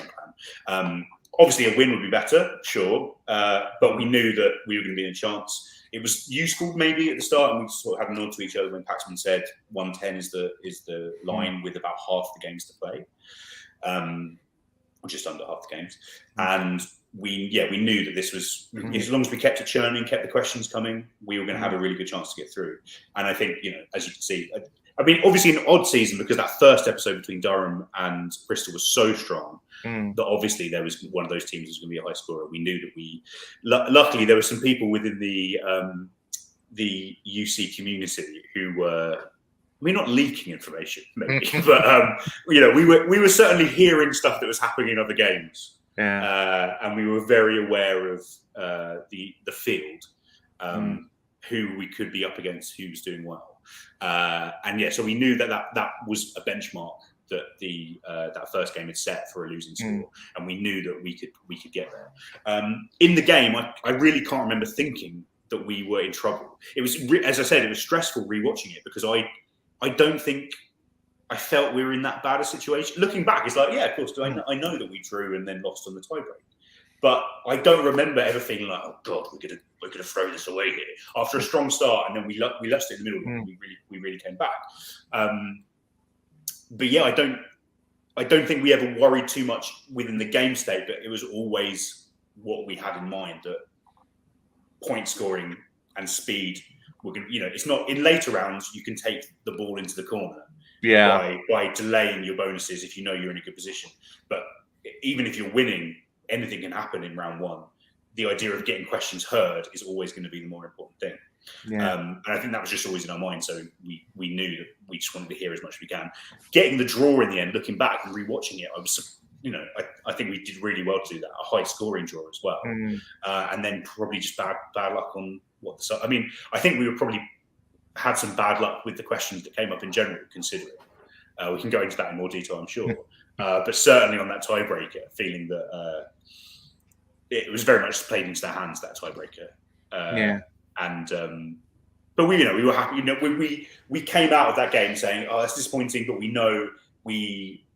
plan. Obviously, a win would be better, sure, but we knew that we were going to be in a chance. It was useful maybe at the start, and we sort of had a nod to each other when Paxman said 110 is the line with about half the games to play, or just under half the games, and. We knew that this was as long as we kept it churning, kept the questions coming, we were going to have a really good chance to get through. And I think, as you can see, I mean, obviously an odd season because that first episode between Durham and Bristol was so strong that obviously there was one of those teams was going to be a high scorer. We knew that luckily there were some people within the UC community who were. We're not leaking information, maybe, but we were certainly hearing stuff that was happening in other games. Yeah. And we were very aware of the field, who we could be up against, who was doing well, so we knew that was a benchmark that that first game had set for a losing score, and we knew that we could get there. In the game, I really can't remember thinking that we were in trouble. It was, as I said, it was stressful rewatching it because I don't think. I felt we were in that bad a situation. Looking back, it's like, yeah, of course, I know that we drew and then lost on the tiebreak. But I don't remember ever feeling like, oh God, we're gonna throw this away here after a strong start, and then we lost it in the middle. And we really came back. But yeah, I don't think we ever worried too much within the game state. But it was always what we had in mind, that point scoring and speed. We're gonna, it's not in later rounds. You can take the ball into the corner. By delaying your bonuses if you know you're in a good position. But even if you're winning, anything can happen in round one. The idea of getting questions heard is always going to be the more important thing. And I think that was just always in our mind. So we knew that we just wanted to hear as much as we can. Getting the draw in the end, looking back and rewatching it, I was, I think we did really well to do that. A high scoring draw as well. And then probably just bad luck on what the. I mean, I think we were probably. Had some bad luck with the questions that came up in general, considering. We can go into that in more detail, I'm sure. But certainly on that tiebreaker, feeling that it was very much played into their hands, that tiebreaker. But we were happy. We came out of that game saying, "Oh, that's disappointing," but we know we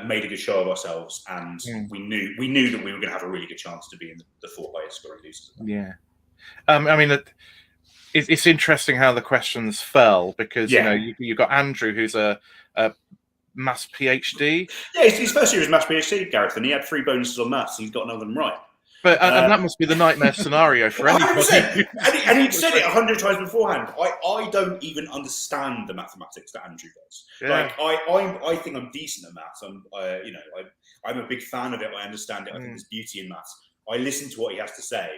made a good show of ourselves, and we knew that we were going to have a really good chance to be in the four highest scoring losers. Yeah, I mean. It's interesting how the questions fell because you got Andrew, who's a maths PhD. Yeah, his first year was maths PhD, Gareth, and he had 3 bonuses on maths. He's got none of them right. But and that must be the nightmare scenario for anybody. And he'd said it 100 times beforehand. I don't even understand the mathematics that Andrew does. Yeah. Like I think I'm decent at maths. I'm a big fan of it. I understand it. I think there's beauty in maths. I listen to what he has to say,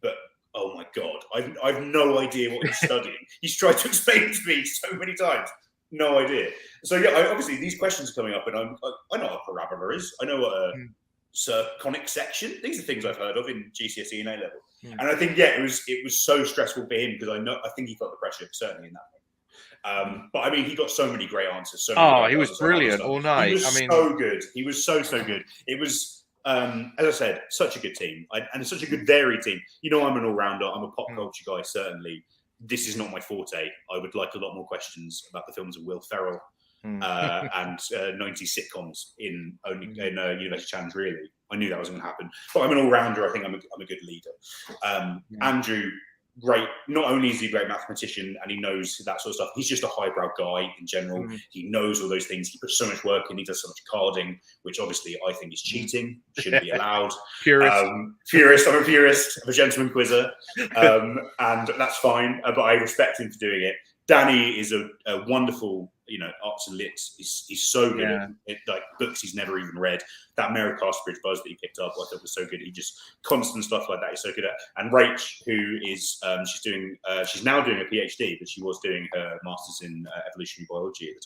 but. Oh my God! I've no idea what he's studying. He's tried to explain it to me so many times. No idea. So yeah, obviously these questions are coming up, and I know what a parabola is. I know what a conic section. These are things I've heard of in GCSE and A level. And I think it was so stressful for him because I think he felt the pressure certainly in that way. But I mean, he got so many great answers. He was brilliant all night. He was so good. He was so good. It was. As I said, such a good team and such a good varied team. I'm an all-rounder. I'm a pop culture guy, certainly. This is not my forte. I would like a lot more questions about the films of Will Ferrell and 90s sitcoms in University Challenge, really. I knew that was going to happen. But I'm an all-rounder. I think I'm a good leader. Andrew, great. Not only is he a great mathematician and he knows that sort of stuff, he's just a highbrow guy in general. He knows all those things. He puts so much work in. He does so much carding, which obviously I think is cheating. Shouldn't be allowed. Purist. I'm a purist. I'm a gentleman quizzer. And that's fine. But I respect him for doing it. Danny is a wonderful, arts and lit. He's so good at like books he's never even read. That Mary Casterbridge buzz that he picked up, I thought was so good. He just constant stuff like that. He's so good at. And Rach, who is she's now doing a PhD, but she was doing her masters in evolutionary biology at the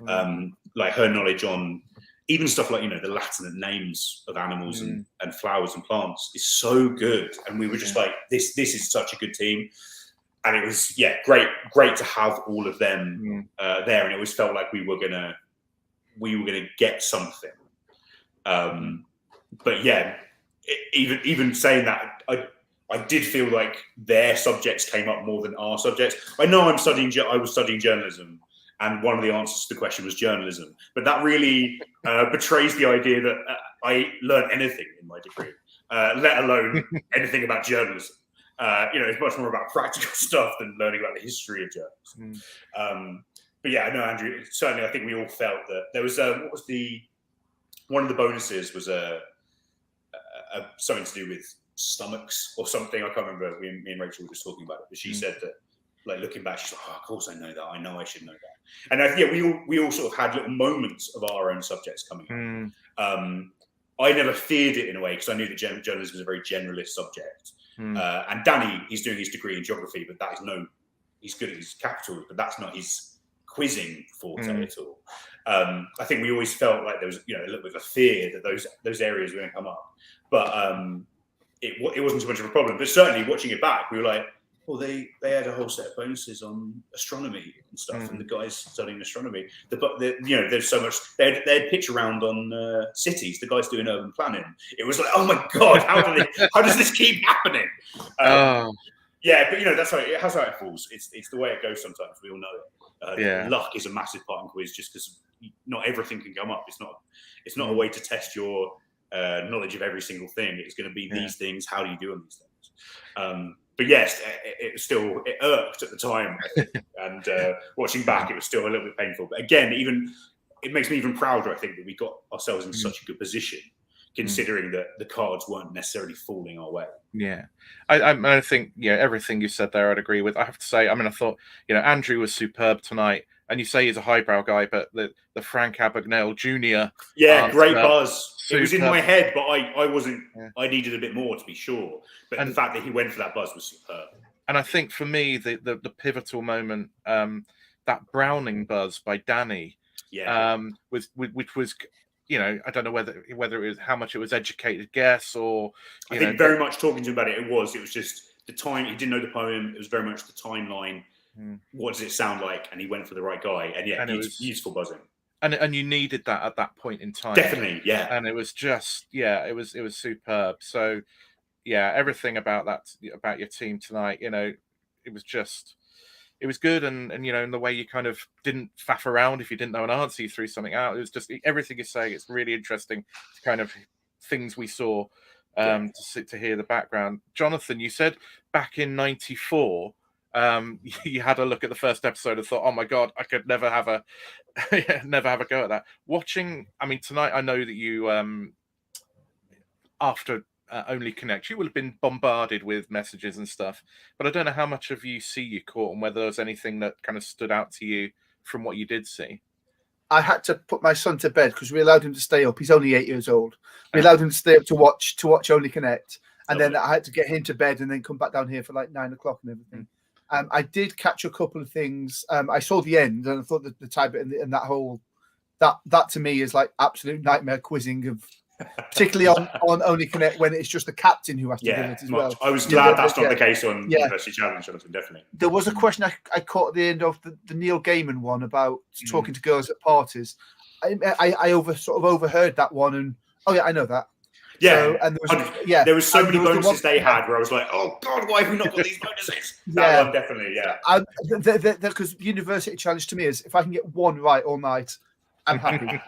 time. Like her knowledge on even stuff like, the Latin names of animals and flowers and plants is so good. And we were just like, this is such a good team. And it was, great to have all of them there. And it always felt like we were gonna get something. But yeah, even saying that, I did feel like their subjects came up more than our subjects. I know I was studying journalism, and one of the answers to the question was journalism. But that really betrays the idea that I learned anything in my degree, let alone anything about journalism. It's much more about practical stuff than learning about the history of journalism. But yeah, no, Andrew, certainly I think we all felt that there was one of the bonuses was something to do with stomachs or something. I can't remember. Me and Rachel were just talking about it, but she said that, like, looking back, she's like, "Oh, of course I know that. I know I should know that." And we all sort of had little moments of our own subjects coming up. I never feared it in a way because I knew that journalism was a very generalist subject. And Danny, he's doing his degree in geography, but he's good at his capitals, but that's not his quizzing forte at all. I think we always felt like there was, a little bit of a fear that those areas were going to come up, but it wasn't too much of a problem. But certainly watching it back, we were like, well, they had a whole set of bonuses on astronomy and stuff, and the guys studying astronomy. There's so much. They had pitch around on cities. The guys doing urban planning. It was like, oh my god, how does this keep happening? Yeah, but that's how it falls. It's the way it goes. Sometimes we all know it. Luck is a massive part in quiz, just because not everything can come up. It's not a way to test your knowledge of every single thing. It's going to be these things. How do you do on these things? But yes, it irked at the time, and watching back, it was still a little bit painful. But again, it makes me even prouder. I think that we got ourselves in such a good position, considering that the cards weren't necessarily falling our way. Yeah, I think everything you said there, I'd agree with. I have to say, I thought Andrew was superb tonight, and you say he's a highbrow guy, but the Frank Abagnale Jr. Great buzz. It was in my head, but I wasn't. Yeah. I needed a bit more to be sure. But the fact that he went for that buzz was superb. And I think for me, the pivotal moment, that Browning buzz by Danny, which was. I don't know whether it was how much it was educated guess or I think very much talking to him about it. It was just the time. He didn't know the poem. It was very much the timeline. What does it sound like? And he went for the right guy. And it was useful buzzing. And you needed that at that point in time. Definitely, yeah. And it was just it was superb. So everything about your team tonight, it was just. It was good, and in the way you kind of didn't faff around if you didn't know an answer, you threw something out. It was just everything you're saying. It's really interesting, kind of things we saw to hear the background. Jonathan, you said back in '94, you had a look at the first episode and thought, "Oh my god, I could never have a go at that." Watching, tonight, I know that you after. Only Connect, you will have been bombarded with messages and stuff, but I don't know how much of you caught and whether there was anything that kind of stood out to you from what you did see. I had to put my son to bed because we allowed him to stay up. He's only 8 years old. We allowed him to stay up to watch Only Connect, and then I had to get him to bed and then come back down here for like 9 o'clock and everything. I did catch a couple of things. I saw the end and I thought that the type and that whole that to me is like absolute nightmare quizzing of. Particularly on Only Connect when it's just the captain who has to do it as well. I was glad that's not the case on University Challenge, Jonathan, definitely. There was a question I caught at the end of the Neil Gaiman one about talking to girls at parties. I overheard that one, and I know that. Yeah, so, and there was so many bonuses they had where I was like, oh god, why have we not got these bonuses? That one definitely, because the University Challenge to me is if I can get one right all night, I'm happy.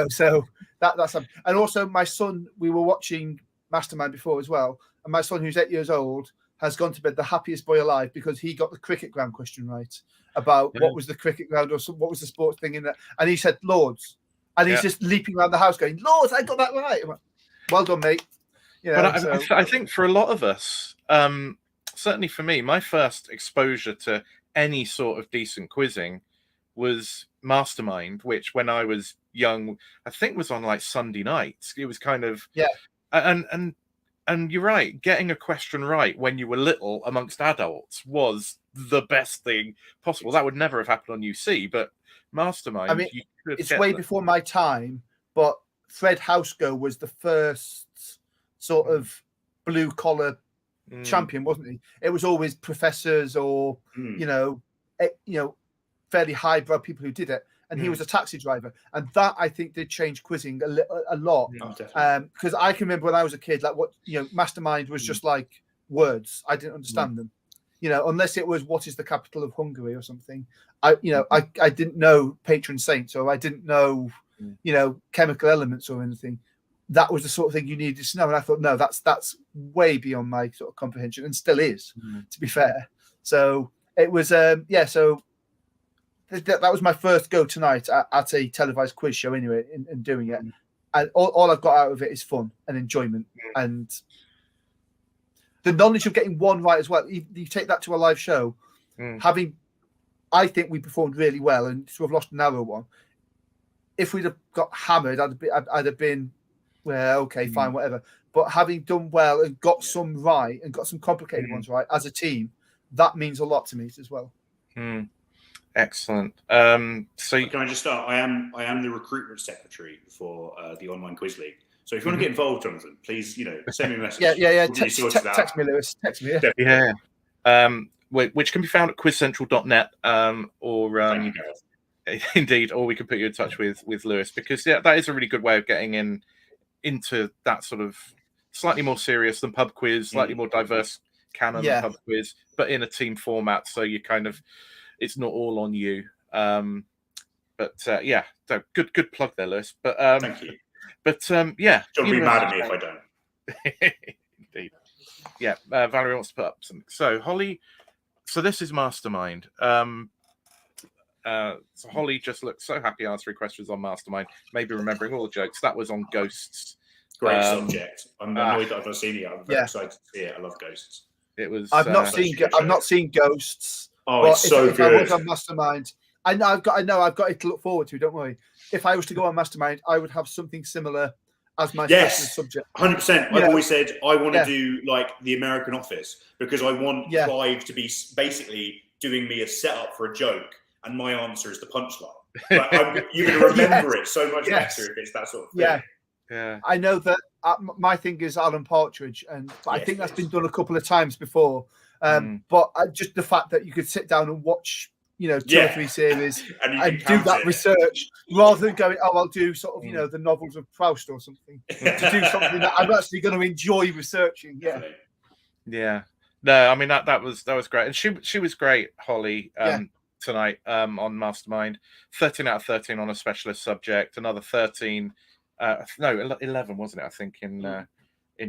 So that's and also my son, we were watching Mastermind before as well, and my son, who's 8 years old, has gone to bed the happiest boy alive because he got the cricket ground question right about what was the cricket ground or what was the sports thing in that, and he said Lords, and he's just leaping around the house going, Lords, I got that right. I'm like, well done, mate. But I think for a lot of us, certainly for me, my first exposure to any sort of decent quizzing was Mastermind, which when I was young, I think was on like Sunday nights. It was kind of and you're right, getting a question right when you were little amongst adults was the best thing possible. That would never have happened on UC, but Mastermind, it's way before my time, but Fred Housego was the first sort of blue collar champion, wasn't he? It was always professors or fairly highbrow people who did it, and he was a taxi driver, and that I think did change quizzing a lot. Because I can remember when I was a kid, like what Mastermind was just like words. I didn't understand them, unless it was what is the capital of Hungary or something. I didn't know patron saints, or I didn't know chemical elements or anything. That was the sort of thing you needed to know, and I thought, no, that's way beyond my sort of comprehension, and still is, to be fair. So it was, So that was my first go tonight at a televised quiz show. Anyway, in doing it, and all I've got out of it is fun and enjoyment, and the knowledge of getting one right as well. You take that to a live show, I think we performed really well, and to have lost a narrow one. If we'd have got hammered, I'd have been, well, okay, fine, whatever. But having done well and got some right and got some complicated ones right as a team, that means a lot to me as well. Excellent. So can I just start? I am the recruitment secretary for the online quiz league. So if you want to get involved, Jonathan, please, send me a message. Yeah. Text me, Lewis. Text me. Yeah. Which can be found at quizcentral.net, or Thank you, Gareth. Indeed, or we can put you in touch with Lewis, because that is a really good way of getting into that sort of slightly more serious than pub quiz, slightly more diverse canon than pub quiz, but in a team format. So you kind of, it's not all on you. So good plug there, Lewis. But thank you. But Don't be mad at me if I don't. Indeed. Yeah, Valerie wants to put up something. So Holly, so this is Mastermind. So Holly just looked so happy answering questions on Mastermind, maybe remembering all the jokes. That was on Ghosts. Great subject. I'm annoyed that I've not seen it. I'm very excited to see it. I love Ghosts. It was. I've not seen Ghosts. Oh, it's so good. If I was on Mastermind, I know I've got it to look forward to. Don't worry. If I was to go on Mastermind, I would have something similar as my subject. 100%. I've always said I want to do like the American Office, because I want Clive to be basically doing me a setup for a joke, and my answer is the punchline. But you're going to remember it so much better if it's that sort of thing. Yeah. I know that my thing is Alan Partridge, and I think that's been done a couple of times before. But just the fact that you could sit down and watch, 2 or 3 series and do that research, rather than going, I'll do sort of, the novels of Proust or something, to do something that I'm actually going to enjoy researching. Yeah. No, I mean that was great, and she was great, Holly. Tonight on Mastermind, 13 out of 13 on a specialist subject, another 13, 11 wasn't it? I think in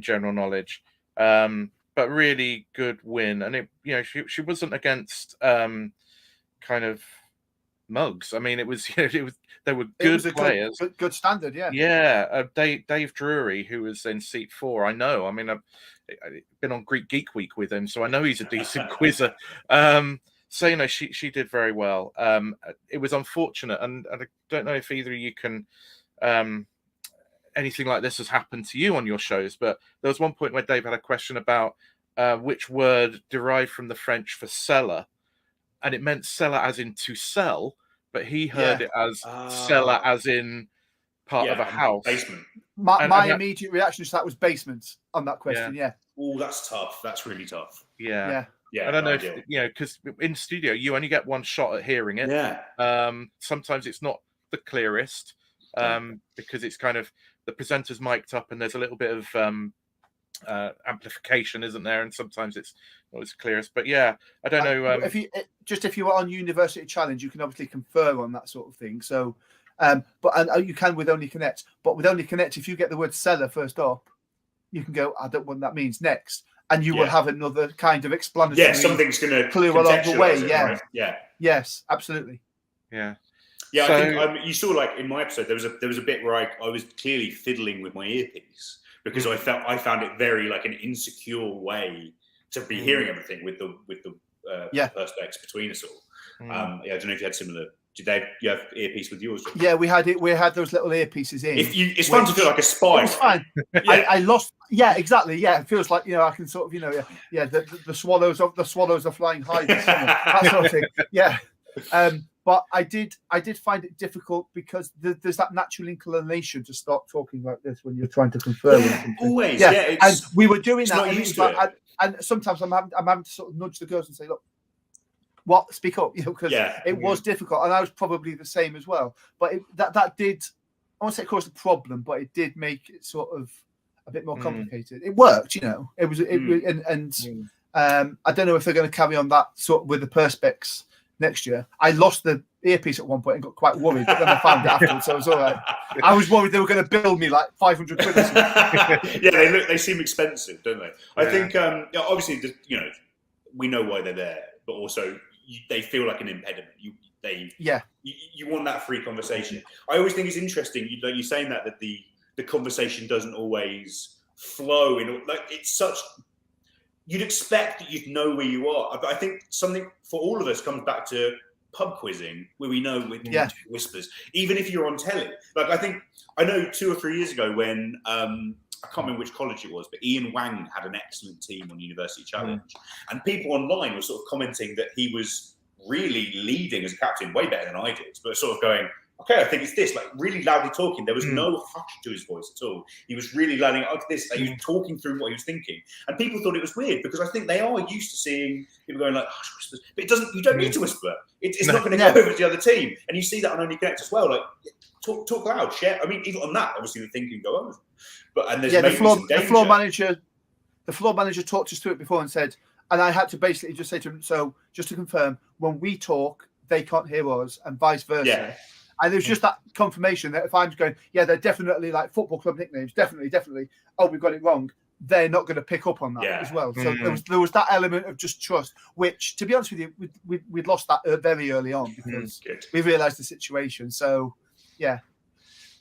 general knowledge, but really good win, and it she wasn't against kind of mugs. I mean, it was they were good players, good standard, Dave Drury, who was in seat 4. I know. I mean, I've been on Greek Geek Week with him, so I know he's a decent quizzer. So, she did very well. It was unfortunate, and I don't know if either of you can, anything like this has happened to you on your shows, but there was one point where Dave had a question about which word derived from the French for cellar, and it meant cellar as in to sell, but he heard it as cellar as in part of a house. Basement. My immediate reaction to that was basement on that question, Oh, that's tough. That's really tough. Yeah. Yeah, I don't know if because in studio you only get one shot at hearing it. Sometimes it's not the clearest because it's kind of the presenter's mic'd up and there's a little bit of amplification, isn't there? And sometimes it's not as clearest. But I don't know. If you were on University Challenge, you can obviously confer on that sort of thing. So, but you can with Only Connect. But with Only Connect, if you get the word seller first up, you can go, I don't know what that means next. And you will have another kind of explanatory. Yeah, something's going to clue along the way. Right? Yes, absolutely. Yeah. I think you saw, like in my episode, there was a bit where I was clearly fiddling with my earpiece because I found it very like an insecure way to be hearing everything with the perspex between us all. I don't know if you had similar. Did you have earpiece with yours? Yeah, we had it. We had those little earpieces in. It's fun to feel like a spy. It's fine. I lost. Yeah, exactly. Yeah, it feels like I can sort of the swallows are flying high this summer, that sort of thing. Yeah. But But I did find it difficult because there's that natural inclination to start talking like this when you're trying to confer. Always, and we were doing that. Not used to it. And sometimes I'm having to sort of nudge the girls and say, look, what? Speak up, because it was difficult, and I was probably the same as well. But that did, I won't say it caused a problem, but it did make it sort of a bit more complicated. It worked, It was, I don't know if they're going to carry on that sort of with the Perspex next year. I lost the earpiece at one point and got quite worried, but then I found it afterwards, so it was all right. I was worried they were going to bill me like 500 quid. They seem expensive, don't they? I think, obviously, we know why they're there, but also they feel like an impediment. You want that free conversation. I always think it's interesting. You're saying that the conversation doesn't always flow in. Like, it's such. You'd expect that you'd know where you are, but I think something for all of us comes back to pub quizzing, where we know with whispers, even if you're on telly. Like, I know 2 or 3 years ago when I can't remember which college it was, but Ian Wang had an excellent team on University Challenge, and people online were sort of commenting that he was really leading as a captain way better than I did, but sort of going, okay, I think it's this, like really loudly talking. There was no hush to his voice at all. He was really louding out this. He was talking through what he was thinking, and people thought it was weird because I think they are used to seeing people going like hush whispers, but it doesn't. You don't need to whisper. It's not going to go over to the other team, and you see that on Only Connect as well. Like talk loud, share. I mean, even on that, obviously the thinking go over. But and there's the floor manager talked us through it before and said, and I had to basically just say to him, so just to confirm, when we talk, they can't hear us, and vice versa. Yeah. And there's just that confirmation that if I'm going, they're definitely like football club nicknames, definitely. Oh, we've got it wrong. They're not going to pick up on that as well. So there was that element of just trust, which, to be honest with you, we'd lost that very early on because we realised the situation. So, yeah.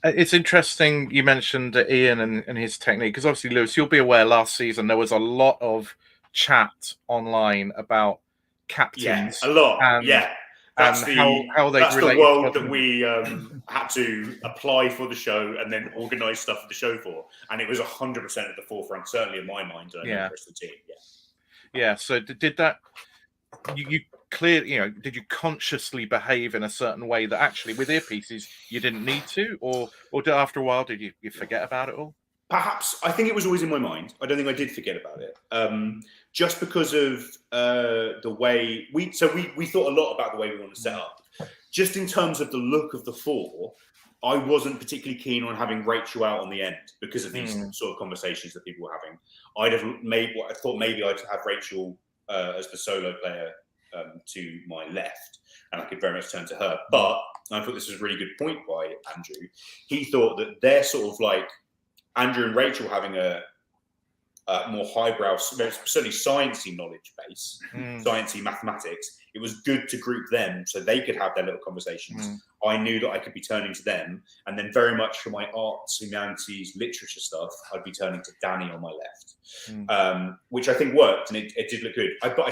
It's interesting you mentioned Ian and his technique, because obviously, Lewis, you'll be aware last season there was a lot of chat online about captains. Yeah, a lot. That's how they that's the world that we had to apply for the show and then organise stuff for the show for, and it was 100% at the forefront, certainly in my mind. And the rest of the team. Yeah. So did that? You clearly, did you consciously behave in a certain way that actually with earpieces you didn't need to, or after a while did you forget about it all? Perhaps. I think it was always in my mind. I don't think I did forget about it. Just because of the way we thought a lot about the way we want to set up. Just in terms of the look of the 4, I wasn't particularly keen on having Rachel out on the end because of these sort of conversations that people were having. I thought maybe I'd have Rachel as the solo player to my left, and I could very much turn to her. But I thought this was a really good point by Andrew. He thought that they're sort of like Andrew and Rachel having a more highbrow, certainly sciencey knowledge base, sciencey mathematics. It was good to group them so they could have their little conversations. I knew that I could be turning to them, and then very much for my arts, humanities, literature stuff, I'd be turning to Danny on my left, which I think worked, and it did look good. But I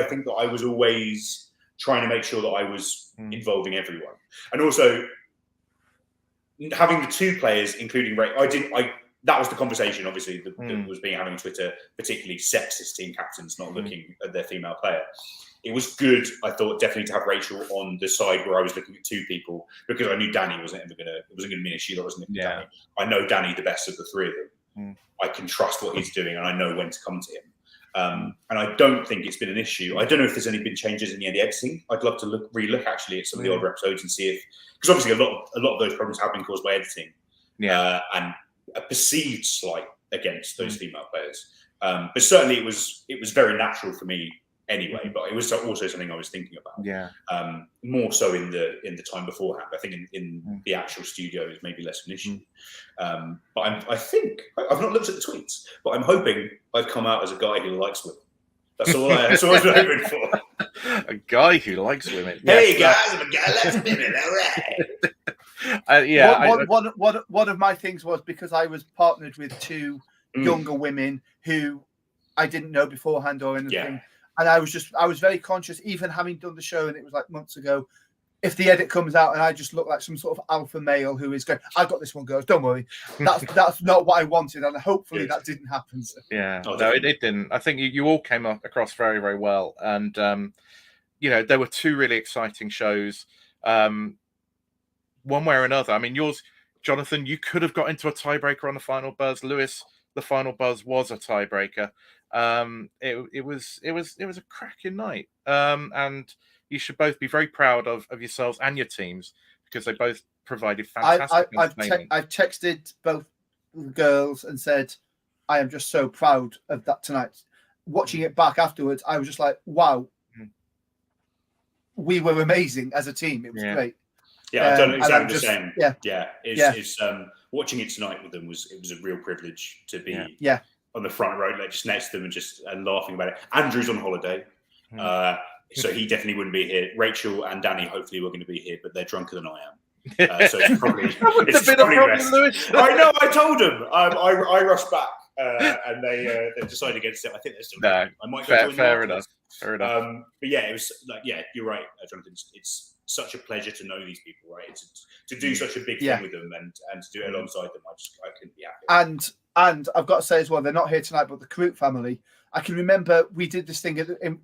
think that I was always trying to make sure that I was involving everyone, and also having the 2 players, including Ray. That was the conversation, obviously, that was being having on Twitter, particularly sexist team captains not looking at their female player. It was good, I thought, definitely to have Rachel on the side where I was looking at 2 people, because I knew Danny wasn't going to be an issue. That wasn't Danny. I know Danny the best of the 3 of them. I can trust what he's doing, and I know when to come to him. And I don't think it's been an issue. I don't know if there's been changes in the editing. I'd love to re-look actually at some of the older episodes and see if, because obviously a lot of those problems have been caused by editing. And a perceived slight against those female players, but certainly it was very natural for me anyway. But it was also something I was thinking about. More so in the time beforehand. I think in the actual studio is maybe less of an issue. But I think I've not looked at the tweets, but I'm hoping I've come out as a guy who likes women. That's all I was hoping for. A guy who likes women. Hey guys, I'm a guy who likes women. All right. One of my things was because I was partnered with 2 younger women who I didn't know beforehand or anything, and I was very conscious, even having done the show, and it was like months ago. If the edit comes out and I just look like some sort of alpha male who is going, "I've got this one, girls. Don't worry." That's not what I wanted, and hopefully that didn't happen. So. Yeah, no, it didn't. I think you all came across very, very well, and there were 2 really exciting shows. one way or another. I mean, yours, Jonathan, you could have got into a tiebreaker on the final buzz. Lewis, the final buzz was a tiebreaker. It was a cracking night, and you should both be very proud of yourselves and your teams, because they both provided fantastic entertainment. I've texted both the girls and said, I am just so proud of that tonight. Watching it back afterwards, I was just like, wow, we were amazing as a team. It was great. Yeah, I've done exactly the same. Yeah. It's watching it tonight with them was a real privilege to be on the front row, like just next to them and laughing about it. Andrew's on holiday, so he definitely wouldn't be here. Rachel and Danny hopefully were going to be here, but they're drunker than I am. So it's probably best. I know. I told them. I rushed back, and they decided against it. I think they're still. No, I might fair enough. Fair enough. But yeah, it was like you're right, Jonathan. It's such a pleasure to know these people, right? To do such a big thing with them and to do it alongside them, I couldn't be happier. And I've got to say as well, they're not here tonight, but the Crute family. I can remember we did this thing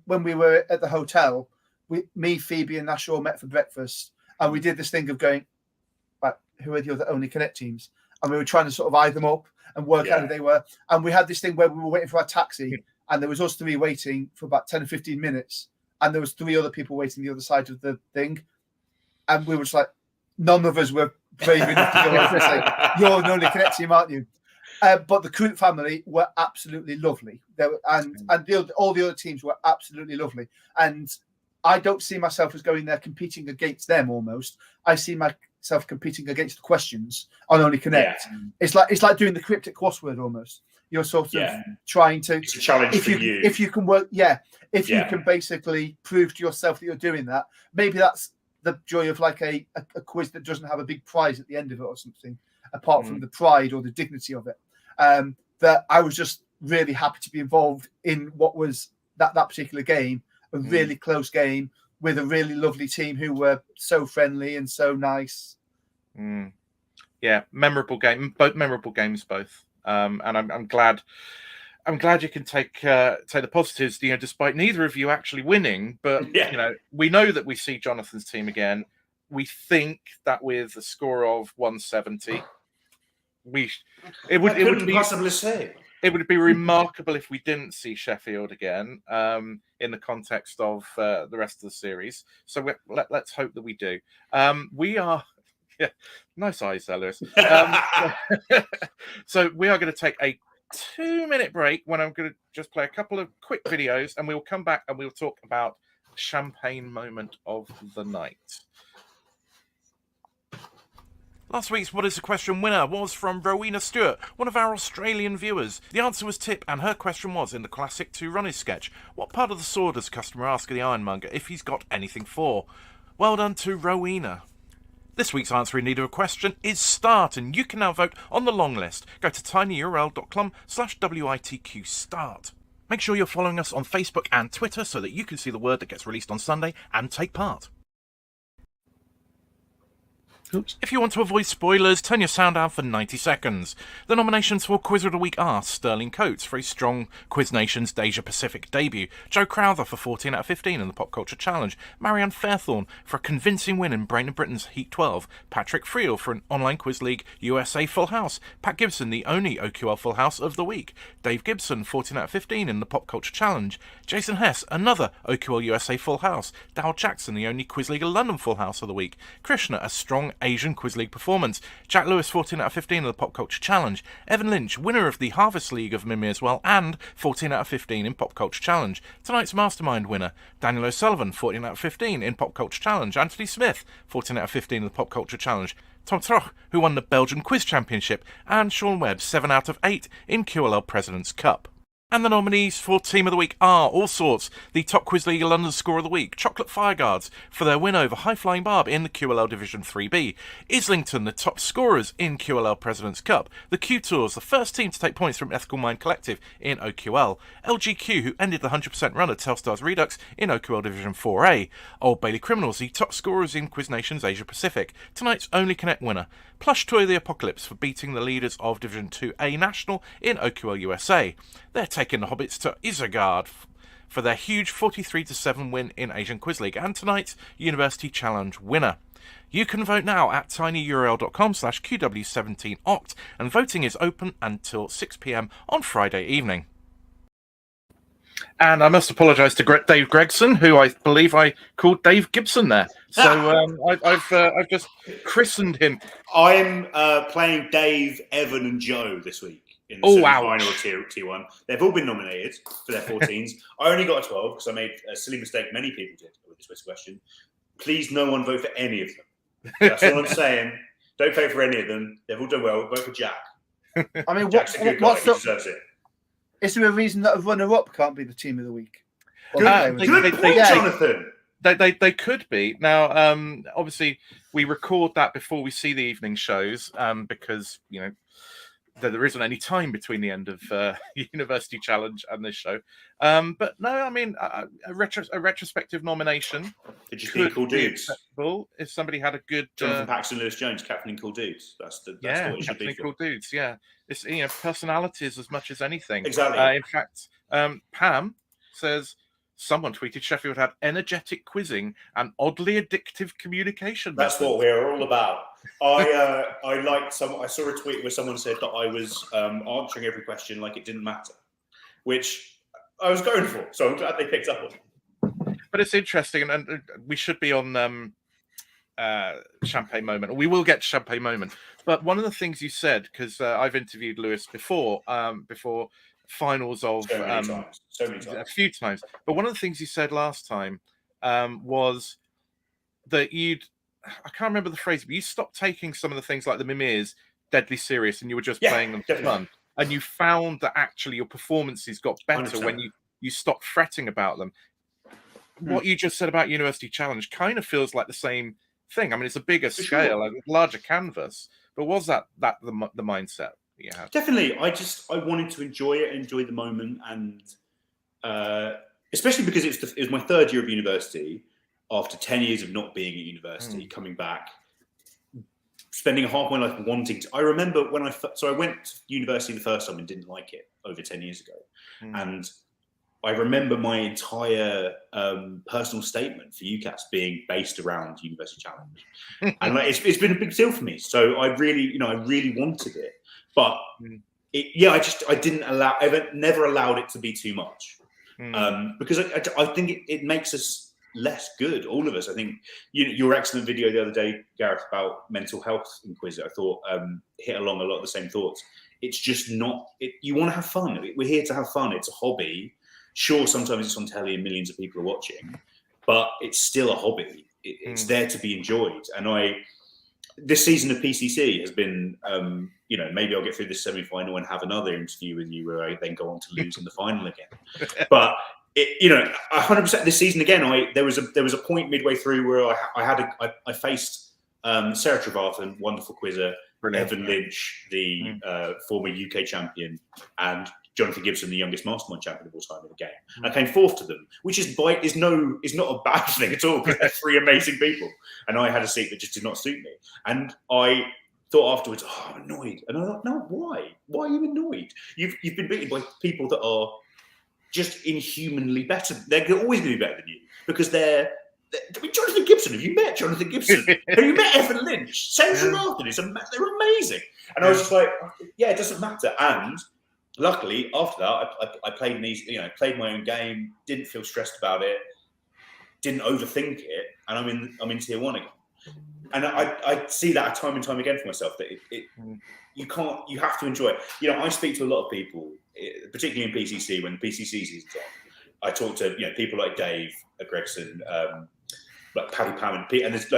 when we were at the hotel. Me, Phoebe, and Nash all met for breakfast, and we did this thing of going, right, who are the other Only Connect teams? And we were trying to sort of eye them up and work out who they were. And we had this thing where we were waiting for our taxi, and there was us three waiting for about 10 or 15 minutes, and there was three other people waiting the other side of the thing. And we were just like, none of us were brave enough to go over and say, you're an Only Connect team, aren't you? But the Crute family were absolutely lovely. All the other teams were absolutely lovely. And I don't see myself as going there competing against them almost. I see myself competing against the questions on Only Connect. Yeah. It's like doing the cryptic crossword almost. You're sort of trying to... It's a challenge for you. If you can work... If you can basically prove to yourself that you're doing that, maybe that's the joy of like a quiz that doesn't have a big prize at the end of it or something, apart from the pride or the dignity of it. That I was just really happy to be involved in what was that particular game, a really close game with a really lovely team who were so friendly and so nice. Yeah, memorable game, both memorable games, both. And I'm glad you can take the positives, despite neither of you actually winning. But we know that we see Jonathan's team again. We think that with a score of 170, it would be remarkable if we didn't see Sheffield again in the context of the rest of the series. So let's hope that we do. We are. Yeah, nice eyes there, Lewis. So we are going to take a 2-minute break when I'm going to just play a couple of quick videos, and we'll come back and we'll talk about champagne moment of the night. Last week's What is the Question winner was from Rowena Stewart, one of our Australian viewers. The answer was Tip, and her question was, in the classic Two Runners sketch, what part of the sword does customer ask the ironmonger if he's got anything for? Well done to Rowena. This week's answer in need of a question is start, and you can now vote on the long list. Go to tinyurl.com/WITQ start. Make sure you're following us on Facebook and Twitter so that you can see the word that gets released on Sunday and take part. Oops. If you want to avoid spoilers, turn your sound down for 90 seconds. The nominations for Quiz of the Week are Sterling Coates for his strong Quiz Nation's Asia Pacific debut, Joe Crowther for 14 out of 15 in the Pop Culture Challenge, Marianne Fairthorne for a convincing win in Brain and Britain's Heat 12, Patrick Friel for an Online Quiz League USA Full House, Pat Gibson, the only OQL Full House of the week, Dave Gibson, 14 out of 15 in the Pop Culture Challenge, Jason Hess, another OQL USA Full House, Dal Jackson, the only Quiz League London Full House of the week, Krishna, a strong Asian Quiz League performance, Jack Lewis 14 out of 15 in the Pop Culture Challenge, Evan Lynch, winner of the Harvest League of Mimir as well, and 14 out of 15 in Pop Culture Challenge. Tonight's Mastermind winner, Daniel O'Sullivan 14 out of 15 in Pop Culture Challenge, Anthony Smith 14 out of 15 in the Pop Culture Challenge, Tom Troch, who won the Belgian Quiz Championship, and Sean Webb 7 out of 8 in QLL President's Cup. And the nominees for Team of the Week are all sorts. The top Quiz League London Score of the Week, Chocolate Fireguards, for their win over High Flying Barb in the QLL Division 3B. Islington, the top scorers in QLL President's Cup. The Q-Tours, the first team to take points from Ethical Mind Collective in OQL. LGQ, who ended the 100% run at Telstars Redux in OQL Division 4A. Old Bailey Criminals, the top scorers in Quiz Nation's Asia Pacific. Tonight's Only Connect winner. Plush Toy of the Apocalypse for beating the leaders of Division 2A National in OQL USA. They're taking the Hobbits to Isengard for their huge 43-7 win in Asian Quiz League and tonight's University Challenge winner. You can vote now at tinyurl.com/QW17oct, and voting is open until 6 p.m. on Friday evening. And I must apologise to Dave Gregson, who I believe I called Dave Gibson there. So I've just christened him. I'm playing Dave, Evan, and Joe this week in the semi-final of T1. They've all been nominated for their 14s. I only got a 12 because I made a silly mistake many people did with this quiz question. Please, no one vote for any of them. That's all I'm saying. Don't vote for any of them. They've all done well. Vote for Jack. I mean, Jack's a good guy. He deserves it. Is there a reason that a runner-up can't be the team of the week? Good point, Jonathan. They could be. Now, obviously, we record that before we see the evening shows because, there isn't any time between the end of University Challenge and this show. But no, I mean, a retrospective nomination. Could just be Cool Dudes. If somebody had a good Jonathan Paxton, Lewis Jones, captaining Cool Dudes. That's what it should be. Cool Dudes. Yeah, it's personalities as much as anything. Exactly. In fact, Pam says someone tweeted Sheffield had energetic quizzing and oddly addictive communication. That's what we're all about. I saw a tweet where someone said that I was answering every question like it didn't matter, which I was going for. So I'm glad they picked up on. But it's interesting, and we should be on Champagne Moment. We will get to Champagne Moment. But one of the things you said, because I've interviewed Lewis before finals of so many times. A few times. But one of the things you said last time was that I can't remember the phrase, but you stopped taking some of the things like the Mimirs deadly serious and you were just playing them for fun. And you found that actually your performances got better 100%. when you stopped fretting about them. What you just said about University Challenge kind of feels like the same thing. I mean, it's a bigger scale, a larger canvas. But was that the mindset? Yeah, definitely. I wanted to enjoy it, enjoy the moment, and especially because it was my third year of university after 10 years of not being at university, coming back, spending half my life wanting to. I remember when I went to university the first time and didn't like it over 10 years ago, and I remember my entire personal statement for UCAS being based around University Challenge, and it's been a big deal for me. So I really wanted it. But I never allowed it to be too much, because I think it makes us less good, all of us. I think your excellent video the other day, Gareth, about mental health in quiz, I thought hit along a lot of the same thoughts. It's just not. You want to have fun. We're here to have fun. It's a hobby. Sure, sometimes it's on telly and millions of people are watching, but it's still a hobby. It's there to be enjoyed. And this season of PCC has been, maybe I'll get through this semi-final and have another interview with you where I then go on to lose in the final again. But 100% this season again, there was a point midway through where I faced Sarah Trevathan, wonderful quizzer, brilliant. Evan Lynch, the former UK champion, and Jonathan Gibson, the youngest mastermind champion of all time in the game. I came fourth to them, which is not a bad thing at all, because they're three amazing people. And I had a seat that just did not suit me. And I thought afterwards, I'm annoyed. And I thought, no, why? Why are you annoyed? You've been beaten by people that are just inhumanly better. They're always going to be better than you, because they're Jonathan Gibson. Have you met Jonathan Gibson? Have you met Evan Lynch? Sarah Martin. They're amazing. And I was just like, it doesn't matter. And luckily, after that, I played an easy, played my own game, didn't feel stressed about it, didn't overthink it, and I'm in tier one again. And I see that time and time again for myself, that you have to enjoy it. I speak to a lot of people, particularly in PCC, when PCC season's on. I talk to people like Dave Gregson, like Paddy Pam, and there's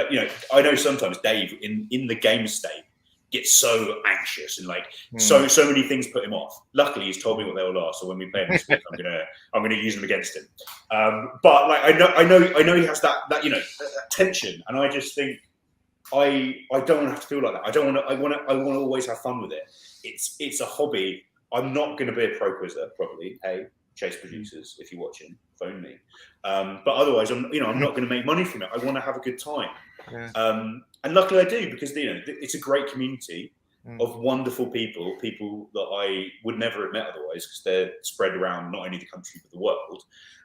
I know sometimes Dave in the game state gets so anxious and so many things put him off. Luckily, he's told me what they all are, so when we play him this week, I'm gonna use them against him. But I know he has that tension, and I just think I don't want to have to feel like that. I want to always have fun with it. It's a hobby. I'm not going to be a pro quizzer, probably. Hey, Chase producers, if you're watching, phone me. But otherwise, I'm not going to make money from it. I want to have a good time. Yeah. And luckily I do, because it's a great community of wonderful people that I would never have met otherwise, because they're spread around not only the country but the world.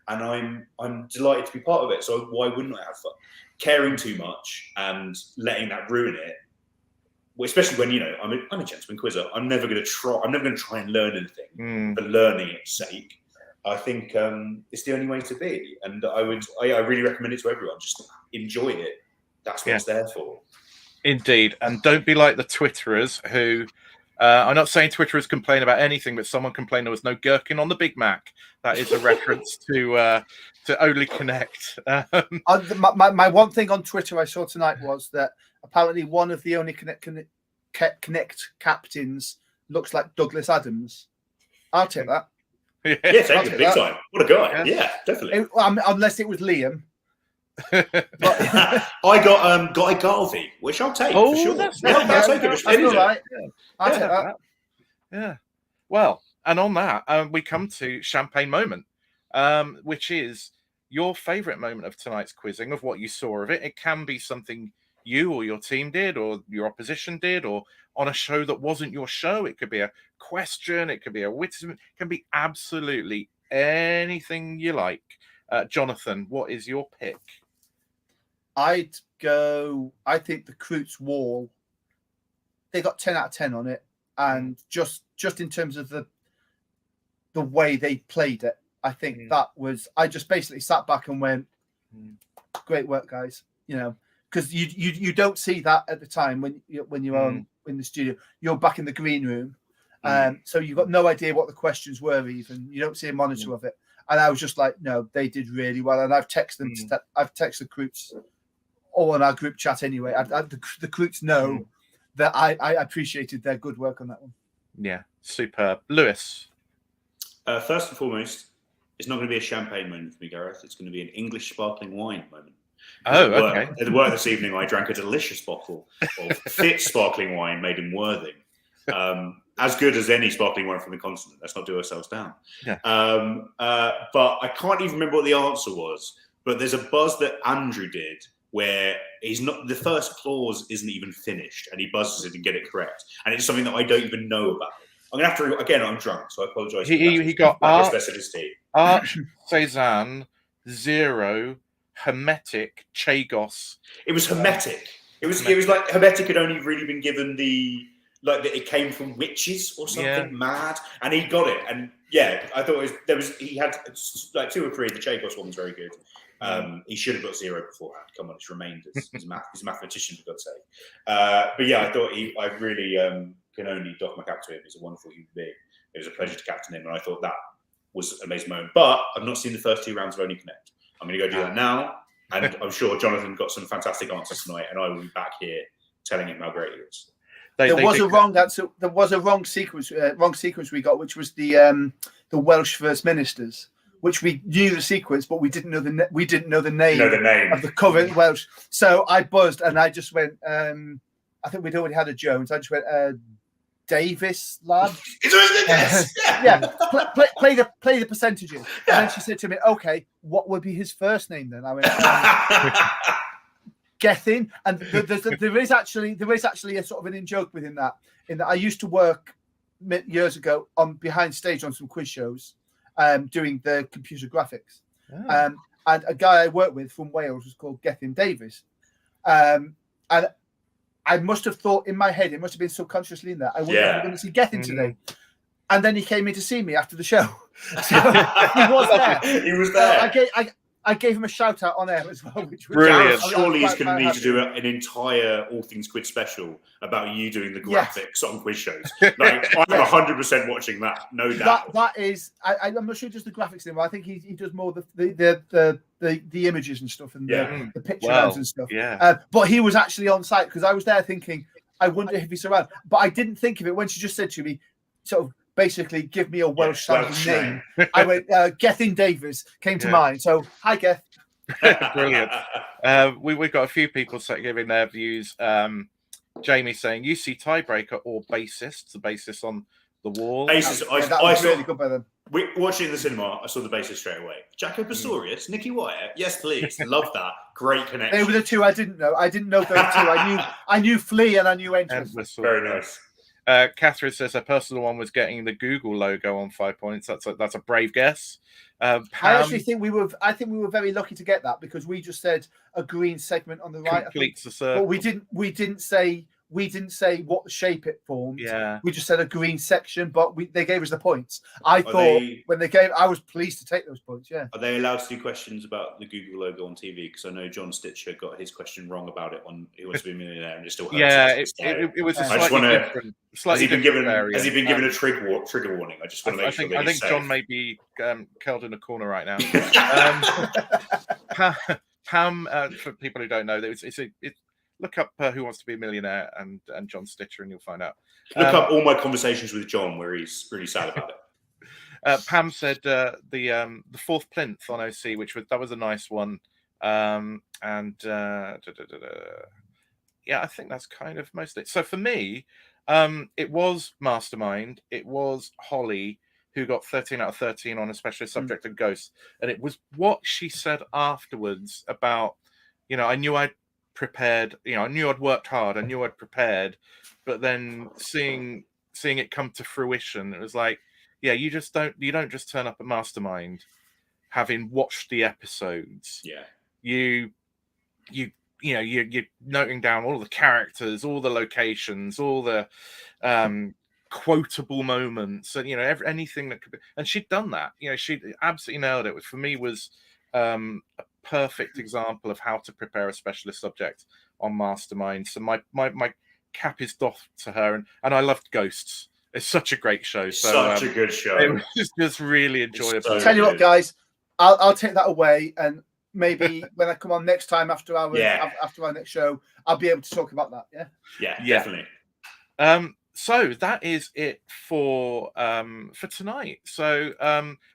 and I'm delighted to be part of it. So why wouldn't I have fun? Caring too much and letting that ruin it. Well, especially when I'm a gentleman quizzer. I'm never going to try and learn anything for learning its sake. I think it's the only way to be, and I really recommend it to everyone. Just enjoy it. That's what it's there for. Indeed, and don't be like the Twitterers who. I'm not saying Twitterers complain about anything, but someone complained there was no gherkin on the Big Mac. That is a reference to Only Connect. My one thing on Twitter I saw tonight was that apparently one of the Only Connect captains looks like Douglas Adams. I'll take that. Yeah, take it big time. What a guy! Yeah, definitely. Unless it was Liam. I got Guy Garvey, which I'll take for sure. I'll take it. All right. I'll take that. Yeah. Well, and on that, we come to Champagne Moment, which is your favourite moment of tonight's quizzing, of what you saw of it. It can be something you or your team did, or your opposition did, or on a show that wasn't your show. It could be a question, it could be a witticism, it can be absolutely anything you like. Jonathan, what is your pick? I think the Croots Wall, they got 10 out of 10 on it. And just in terms of the way they played it, I think that was, I just basically sat back and went, great work, guys. Because you don't see that at the time when you're in the studio. You're back in the green room. So you've got no idea what the questions were even. You don't see a monitor of it. And I was just like, no, they did really well. And I've texted them. I've texted Croots all in our group chat anyway. The Croots know that I appreciated their good work on that one. Yeah, superb. Lewis? First and foremost, it's not going to be a champagne moment for me, Gareth. It's going to be an English sparkling wine moment. Okay. At work this evening, I drank a delicious bottle of Fit sparkling wine made in Worthing. As good as any sparkling wine from the continent. Let's not do ourselves down. Yeah. But I can't even remember what the answer was. But there's a buzz that Andrew did where he's not, the first clause isn't even finished, and he buzzes it and get it correct. And it's something that I don't even know about. I'm gonna have to again. I'm drunk, so I apologise. He got specificity. Arch Cezanne 0 Hermetic Chagos. It was Hermetic. It was like Hermetic had only really been given that it came from witches or something mad, and he got it. And I thought he had like 2 or 3 of the Chagos ones very good. He should have got 0 beforehand. Come on, it's remained his mathematician, for God's sake. But I thought I really can only doff my cap to him. He's a wonderful human being. It was a pleasure to captain him, and I thought that was an amazing moment. But I've not seen the first 2 rounds of Only Connect. I'm going to go do that now, and I'm sure Jonathan got some fantastic answers tonight, and I will be back here telling him how great he is. There was a wrong answer. There was a wrong sequence we got, which was the Welsh First Ministers, which we knew the sequence, but we didn't know the name of the current Welsh. So I buzzed and I just went. I think we'd already had a Jones. I just went Davis, lad. Play the percentages. And then she said to me, "Okay, what would be his first name then?" I went. Gethin, and there is actually a sort of an in-joke within that. In that, I used to work years ago behind stage on some quiz shows, doing the computer graphics, and a guy I worked with from Wales was called Gethin Davis, and I must have thought in my head, it must have been subconsciously in there, I wonder if I'm going to see Gethin today, and then he came in to see me after the show, so he was there. He was there. I gave him a shout out on air as well. Which was brilliant. Surely he's going to need to do an entire All Things Quiz special about you doing the graphics on quiz shows. Like I'm 100% watching that, no doubt. That is, I'm not sure just the graphics thing, but I think he does more the images and stuff and the picture and stuff. Yeah. But he was actually on site because I was there thinking, I wonder if he's around. But I didn't think of it when she just said to me, sort of, basically give me a Welsh sounding name. I went Gethin Davis came to mind. So hi Geth. Brilliant. We've got a few people giving their views. Jamie saying you see tiebreaker or bassists, the bassist on the wall. Bassist, I saw really good by them. Watching in the cinema, I saw the bassist straight away. Jaco Pastorius, Nicky Wyatt, yes please, love that. Great connection. They were the 2 I didn't know. I didn't know those 2. I knew Flea and I knew Entrance. Very nice. Catherine says her personal one was getting the Google logo on 5 points. That's a brave guess. Pam, I actually think we were. I think we were very lucky to get that because we just said a green segment on the right. completes the circle. But we didn't say what shape it formed. Yeah. We just said a green section, but they gave us the points. I was pleased to take those points. Yeah. Are they allowed to do questions about the Google logo on TV? Because I know John Stitcher got his question wrong about it on Who Wants to Be a Millionaire, and it still hurts. Yeah, it was a slightly different. Has he been given a trigger warning? I just want to make sure. I think John may be curled in a corner right now. Pam, for people who don't know, look up Who Wants to Be a Millionaire and John Stitcher, and you'll find out. Look up all my conversations with John, where he's really sad about it. Pam said the fourth plinth on OC, that was a nice one, yeah, I think that's kind of most of it. So for me, it was Mastermind, it was Holly who got 13 out of 13 on a specialist subject of ghosts, and it was what she said afterwards about, I knew I'd prepared, I knew I'd worked hard, I knew I'd prepared, but then seeing it come to fruition, it was like, yeah, you don't just turn up at Mastermind having watched the episodes. Yeah, you're noting down all the characters, all the locations, all the quotable moments, and anything that could be. And she'd done that. She absolutely nailed it. Which for me was a perfect example of how to prepare a specialist subject on Mastermind. So my cap is doffed to her, and I loved Ghosts. It's such a great show. Such a good show. It was just really enjoyable. Tell you what, guys, I'll take that away, and maybe when I come on next time after our next show, I'll be able to talk about that. Yeah, definitely. So that is it for tonight. So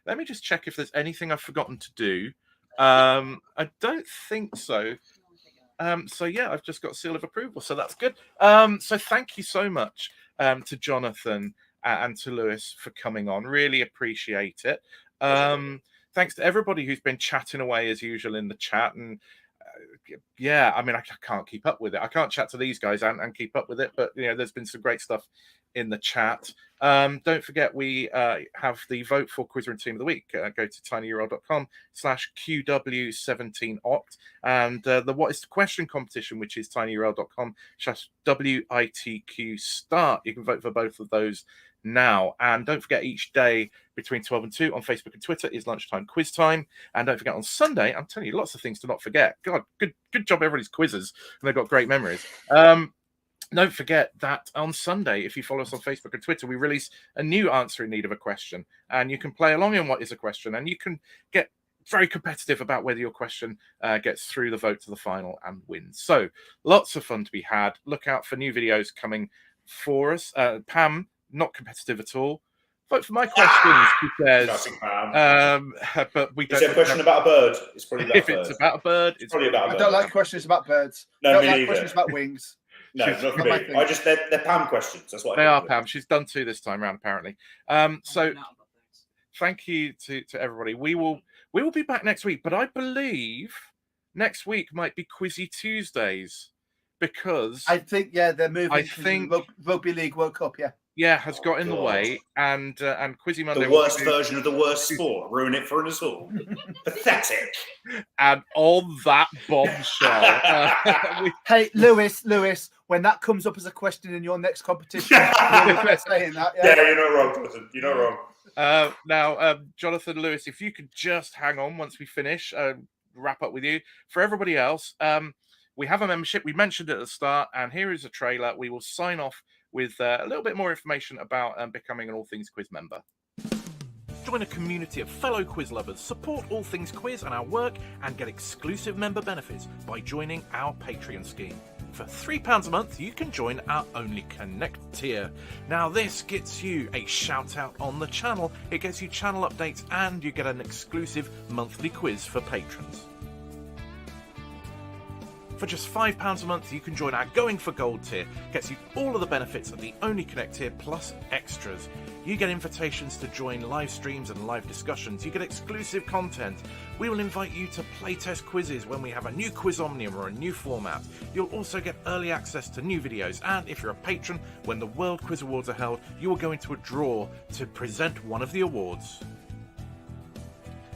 let me just check if there's anything I've forgotten to do. I don't think so. So yeah, I've just got a seal of approval, so that's good. So thank you so much to Jonathan and to Lewis for coming on. Really appreciate it. Thanks to everybody who's been chatting away as usual in the chat. And I mean, I can't keep up with it. I can't chat to these guys and keep up with it, but there's been some great stuff in the chat. Don't forget, we have the vote for Quizzer and Team of the Week. Go to tinyurl.com/QW17oct, and the What is the Question competition, which is tinyurl.com/WITQ start. You can vote for both of those now. And don't forget, each day between 12 and 2 on Facebook and Twitter is lunchtime quiz time. And don't forget, on Sunday, I'm telling you, lots of things to not forget. God, good job everybody's quizzes, and they've got great memories. Don't forget that on Sunday, if you follow us on Facebook and Twitter, we release a new answer in need of a question, and you can play along in What is a Question, and you can get very competitive about whether your question gets through the vote to the final and wins. So lots of fun to be had. Look out for new videos coming for us. Pam, not competitive at all. Vote for my questions, she says. But we don't. Is it a question about a bird? It's probably about if it's about a bird, it's probably about a bird. I don't like questions about birds. No, I don't me like neither. questions about wings. No, not for me. They're Pam questions. That's what they are, Pam. She's done 2 this time round, apparently. So thank you to everybody. We will be back next week, but I believe next week might be Quizzy Tuesdays, because I think they're moving. I think Rugby League World Cup. has got in the way, and Quizzy Monday. The worst version of the worst sport. Ruin it for us all. Pathetic. And on that bombshell. Hey, Lewis, when that comes up as a question in your next competition, you're saying that. Yeah, you're not wrong, Jonathan. You're not wrong. Now, Jonathan, Lewis, if you could just hang on once we finish, wrap up with you. For everybody else, we have a membership. We mentioned it at the start, and here is a trailer. We will sign off with a little bit more information about becoming an All Things Quiz member. Join a community of fellow quiz lovers, support All Things Quiz and our work, and get exclusive member benefits by joining our Patreon scheme. For £3 a month, you can join our Only Connect tier. Now, this gets you a shout out on the channel, it gets you channel updates, and you get an exclusive monthly quiz for patrons. For just £5 a month, you can join our Going for Gold tier. Gets you all of the benefits of the Only Connect tier plus extras. You get invitations to join live streams and live discussions. You get exclusive content. We will invite you to playtest quizzes when we have a new Quiz Omnium or a new format. You'll also get early access to new videos, and if you're a patron, when the World Quiz Awards are held, you will go into a draw to present one of the awards.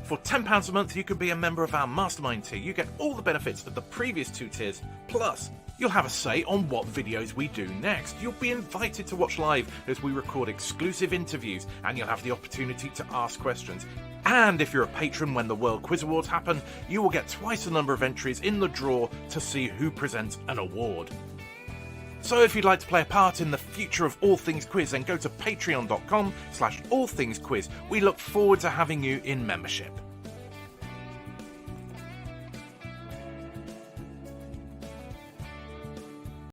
For £10 a month, you can be a member of our Mastermind tier. You get all the benefits of the previous 2 tiers, plus you'll have a say on what videos we do next. You'll be invited to watch live as we record exclusive interviews, and you'll have the opportunity to ask questions. And if you're a patron when the World Quiz Awards happen, you will get twice the number of entries in the draw to see who presents an award. So if you'd like to play a part in the future of All Things Quiz, then go to patreon.com/allthingsquiz. We look forward to having you in membership.